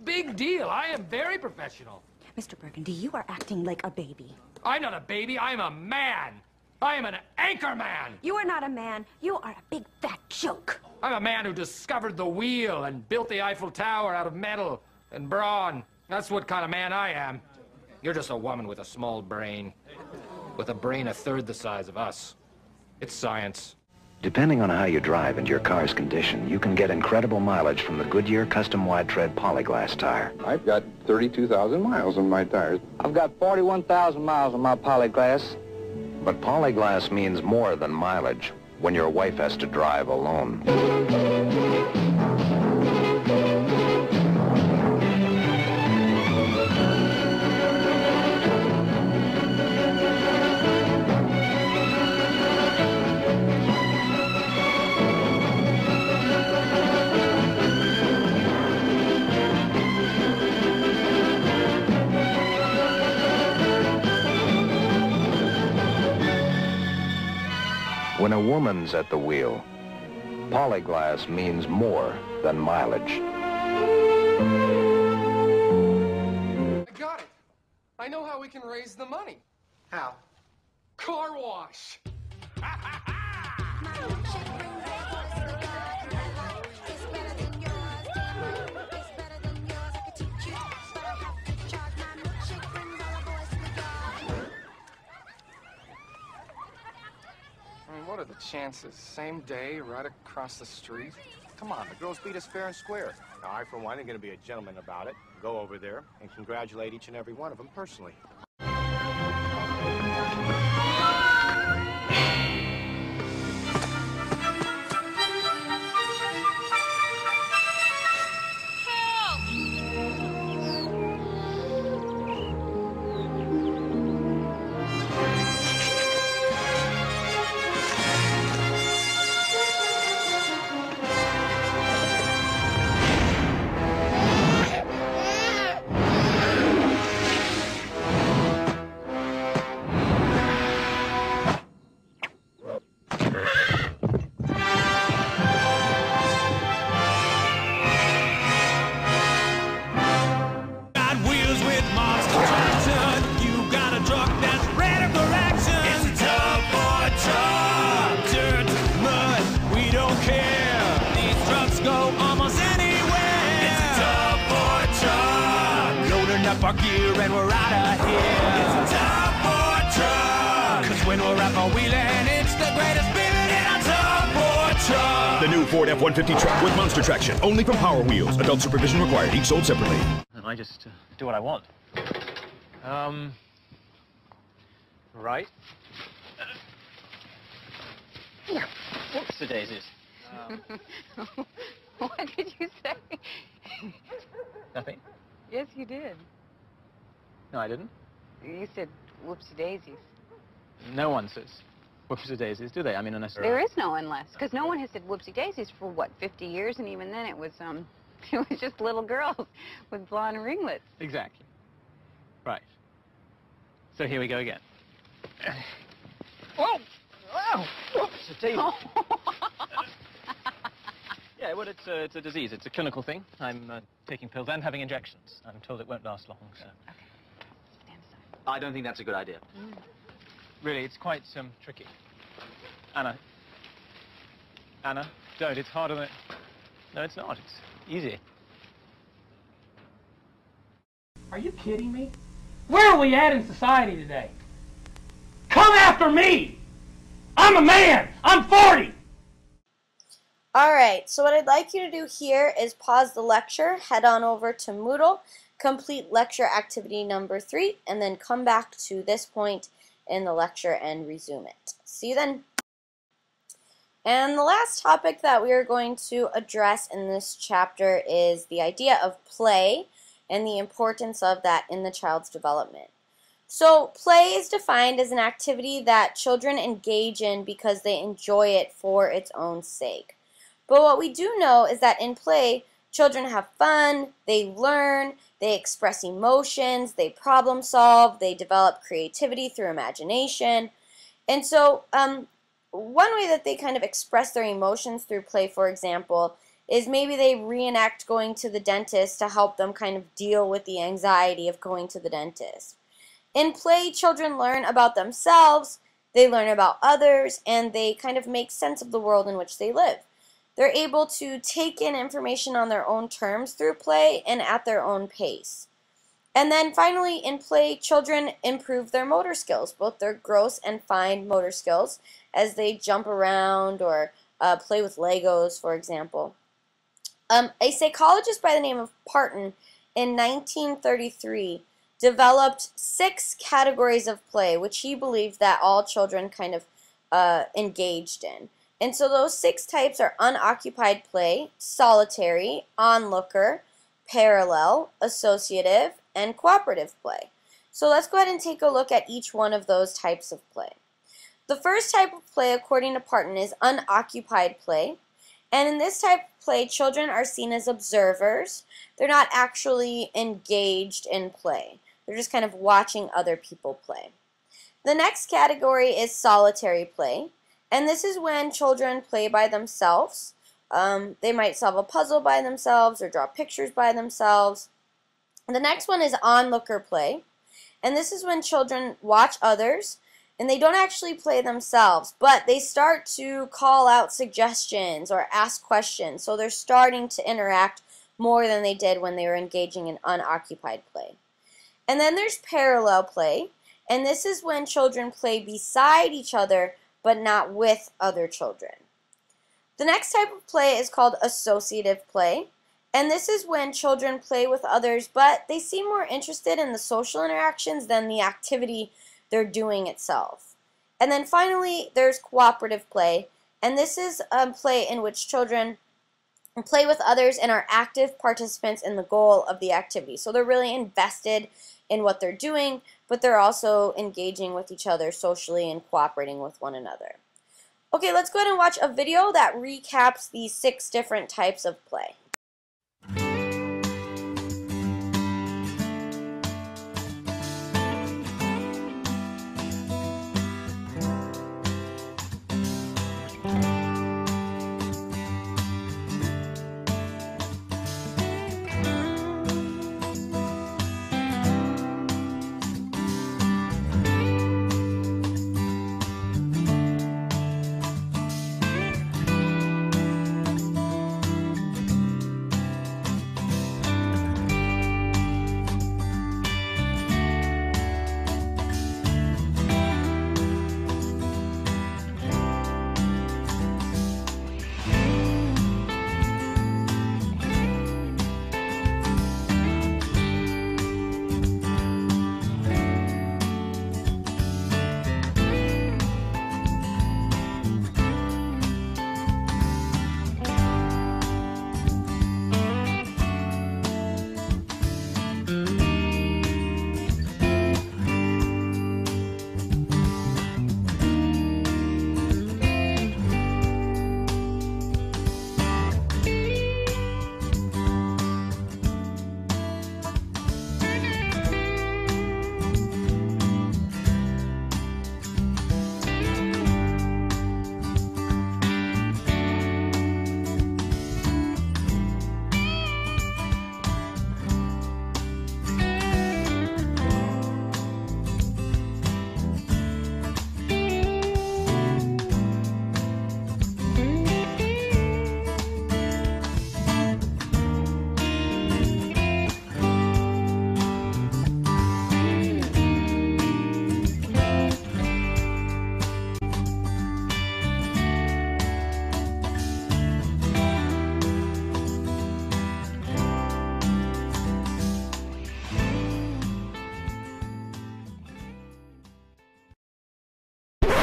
big deal. I am very professional. Mr. Burgundy, you are acting like a baby. I'm not a baby. I'm a man. I am an anchor man. You are not a man. You are a big fat joke. I'm a man who discovered the wheel and built the Eiffel Tower out of metal and brawn. That's what kind of man I am. You're just a woman with a small brain. With a brain a third the size of us. It's science. Depending on how you drive and your car's condition, you can get incredible mileage from the Goodyear Custom Wide Tread Polyglass tire. I've got 32,000 miles on my tires. I've got 41,000 miles on my Polyglass. But Polyglass means more than mileage when your wife has to drive alone. When a woman's at the wheel, Polyglass means more than mileage. I got it. I know how we can raise the money. How? Car wash. I mean, what are the chances? Same day, right across the street? Come on, the girls beat us fair and square. Now, I, for one, am going to be a gentleman about it. Go over there and congratulate each and every one of them personally. Our gear and we're out of here. It's a top boy truck. Cause when we're out for wheeling, it's the greatest feeling in a top boy truck. The new Ford F-150 truck with monster traction, only from Power Wheels. Adult supervision required, each sold separately. And I just do what I want. Right. What's the daisies? What did you say? Nothing. Yes, you did. No, I didn't. You said whoopsie daisies. No one says whoopsie daisies, do they? I mean, unless There is no unless, because no one has said whoopsie daisies for what, 50 years, and even then it was it was just little girls with blonde ringlets. Exactly. Right. So here we go again. Oh! Oh! Oops, a daisy. Yeah, well, it's a disease. It's a clinical thing. I'm taking pills and having injections. I'm told it won't last long, so. Okay. Stand aside. I don't think that's a good idea. Really, it's quite tricky. Anna. Anna, don't. It's harder than... No, it's not. It's easy. Are you kidding me? Where are we at in society today? Come after me! I'm a man! I'm 40! Alright, so what I'd like you to do here is pause the lecture, head on over to Moodle, complete lecture activity number 3, and then come back to this point in the lecture and resume it. See you then. And the last topic that we are going to address in this chapter is the idea of play and the importance of that in the child's development. So play is defined as an activity that children engage in because they enjoy it for its own sake. But what we do know is that in play, children have fun, they learn, they express emotions, they problem solve, they develop creativity through imagination. And so one way that they kind of express their emotions through play, for example, is maybe they reenact going to the dentist to help them kind of deal with the anxiety of going to the dentist. In play, children learn about themselves, they learn about others, and they kind of make sense of the world in which they live. They're able to take in information on their own terms through play and at their own pace. And then finally, in play, children improve their motor skills, both their gross and fine motor skills, as they jump around or play with Legos, for example. A psychologist by the name of Parton in 1933 developed 6 categories of play, which he believed that all children kind of engaged in. And so those 6 types are unoccupied play, solitary, onlooker, parallel, associative, and cooperative play. So let's go ahead and take a look at each one of those types of play. The first type of play, according to Parton, is unoccupied play. And in this type of play, children are seen as observers. They're not actually engaged in play. They're just kind of watching other people play. The next category is solitary play. And this is when children play by themselves. They might solve a puzzle by themselves or draw pictures by themselves. The next one is onlooker play. And this is when children watch others and they don't actually play themselves, but they start to call out suggestions or ask questions. So they're starting to interact more than they did when they were engaging in unoccupied play. And then there's parallel play. And this is when children play beside each other but not with other children. The next type of play is called associative play. And this is when children play with others, but they seem more interested in the social interactions than the activity they're doing itself. And then finally, there's cooperative play. And this is a play in which children play with others and are active participants in the goal of the activity. So they're really invested in what they're doing, but they're also engaging with each other socially and cooperating with one another. Okay, let's go ahead and watch a video that recaps these 6 different types of play.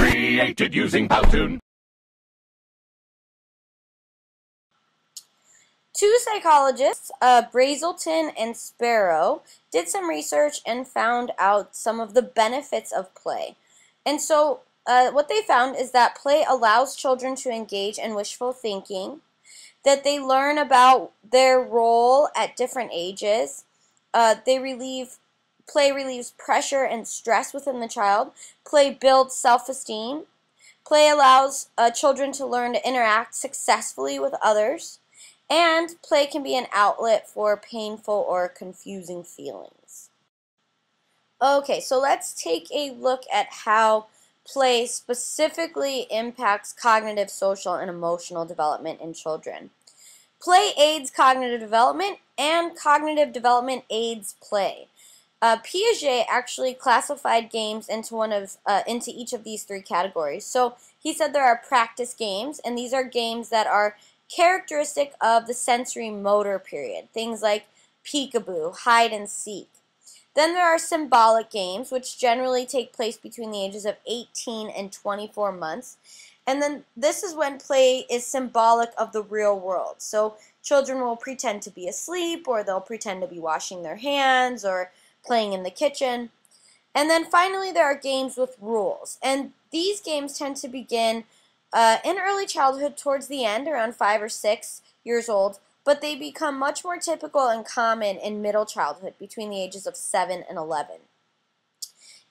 Created using Powtoon. 2 psychologists, Brazelton and Sparrow, did some research and found out some of the benefits of play. And so what they found is that play allows children to engage in wishful thinking, that they learn about their role at different ages, play relieves pressure and stress within the child, play builds self-esteem, play allows children to learn to interact successfully with others, and play can be an outlet for painful or confusing feelings. Okay, so let's take a look at how play specifically impacts cognitive, social, and emotional development in children. Play aids cognitive development, and cognitive development aids play. Piaget actually classified games into each of these 3 categories. So he said there are practice games, and these are games that are characteristic of the sensory motor period, things like peekaboo, hide and seek. Then there are symbolic games, which generally take place between the ages of 18 and 24 months. And then this is when play is symbolic of the real world. So children will pretend to be asleep, or they'll pretend to be washing their hands or playing in the kitchen. And then finally there are games with rules. And these games tend to begin in early childhood towards the end, around 5 or 6 years old, but they become much more typical and common in middle childhood, between the ages of 7 and 11.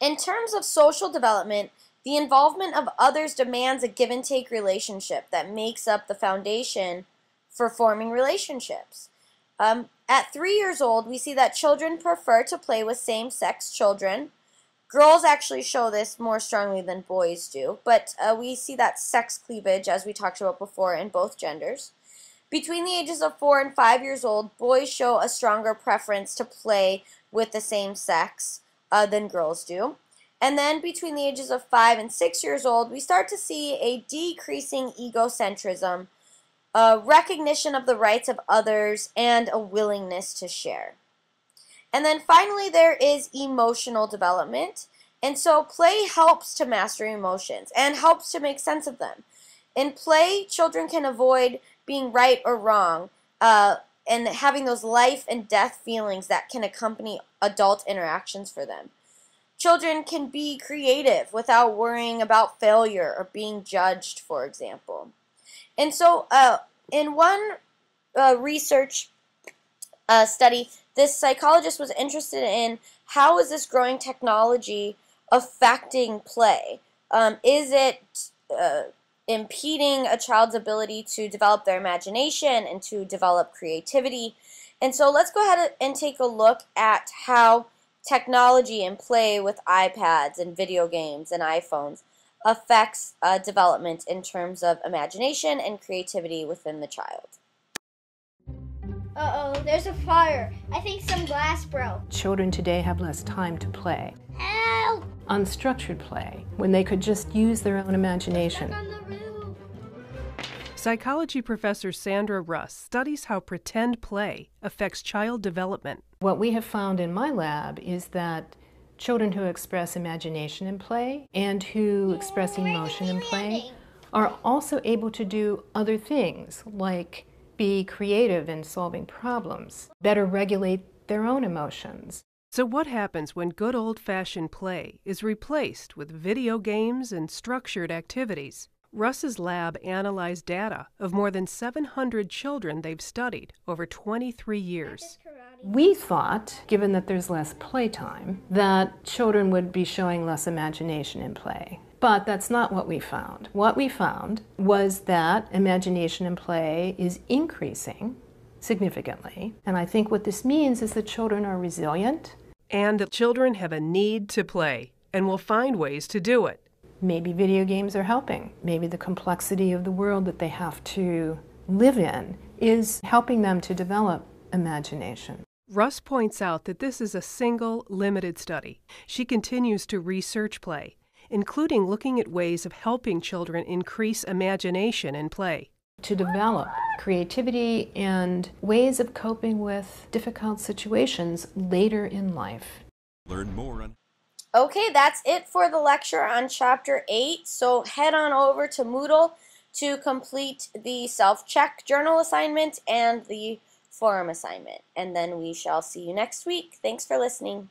In terms of social development, the involvement of others demands a give-and-take relationship that makes up the foundation for forming relationships. At 3 years old, we see that children prefer to play with same-sex children. Girls actually show this more strongly than boys do, but we see that sex cleavage, as we talked about before, in both genders. Between the ages of 4 and 5 years old, boys show a stronger preference to play with the same sex than girls do. And then between the ages of 5 and 6 years old, we start to see a decreasing egocentrism, a recognition of the rights of others, and a willingness to share. And then finally, there is emotional development. And so play helps to master emotions and helps to make sense of them. In play, children can avoid being right or wrong and having those life and death feelings that can accompany adult interactions for them. Children can be creative without worrying about failure or being judged, for example. And so in one research study, this psychologist was interested in how is this growing technology affecting play? Is it impeding a child's ability to develop their imagination and to develop creativity? And so let's go ahead and take a look at how technology and play with iPads and video games and iPhones affects development in terms of imagination and creativity within the child. Uh-oh, there's a fire. I think some glass broke. Children today have less time to play. Help! Unstructured play, when they could just use their own imagination. Psychology professor Sandra Russ studies how pretend play affects child development. What we have found in my lab is that children who express imagination in play and who express emotion in play are also able to do other things, like be creative in solving problems, better regulate their own emotions. So what happens when good old-fashioned play is replaced with video games and structured activities? Russ's lab analyzed data of more than 700 children they've studied over 23 years. We thought, given that there's less playtime, that children would be showing less imagination in play. But that's not what we found. What we found was that imagination in play is increasing significantly. And I think what this means is that children are resilient. And that children have a need to play and will find ways to do it. Maybe video games are helping. Maybe the complexity of the world that they have to live in is helping them to develop imagination. Russ points out that this is a single, limited study. She continues to research play, including looking at ways of helping children increase imagination in play. To develop creativity and ways of coping with difficult situations later in life. Learn more on... Okay, that's it for the lecture on Chapter 8. So head on over to Moodle to complete the self-check journal assignment and the forum assignment. And then we shall see you next week. Thanks for listening.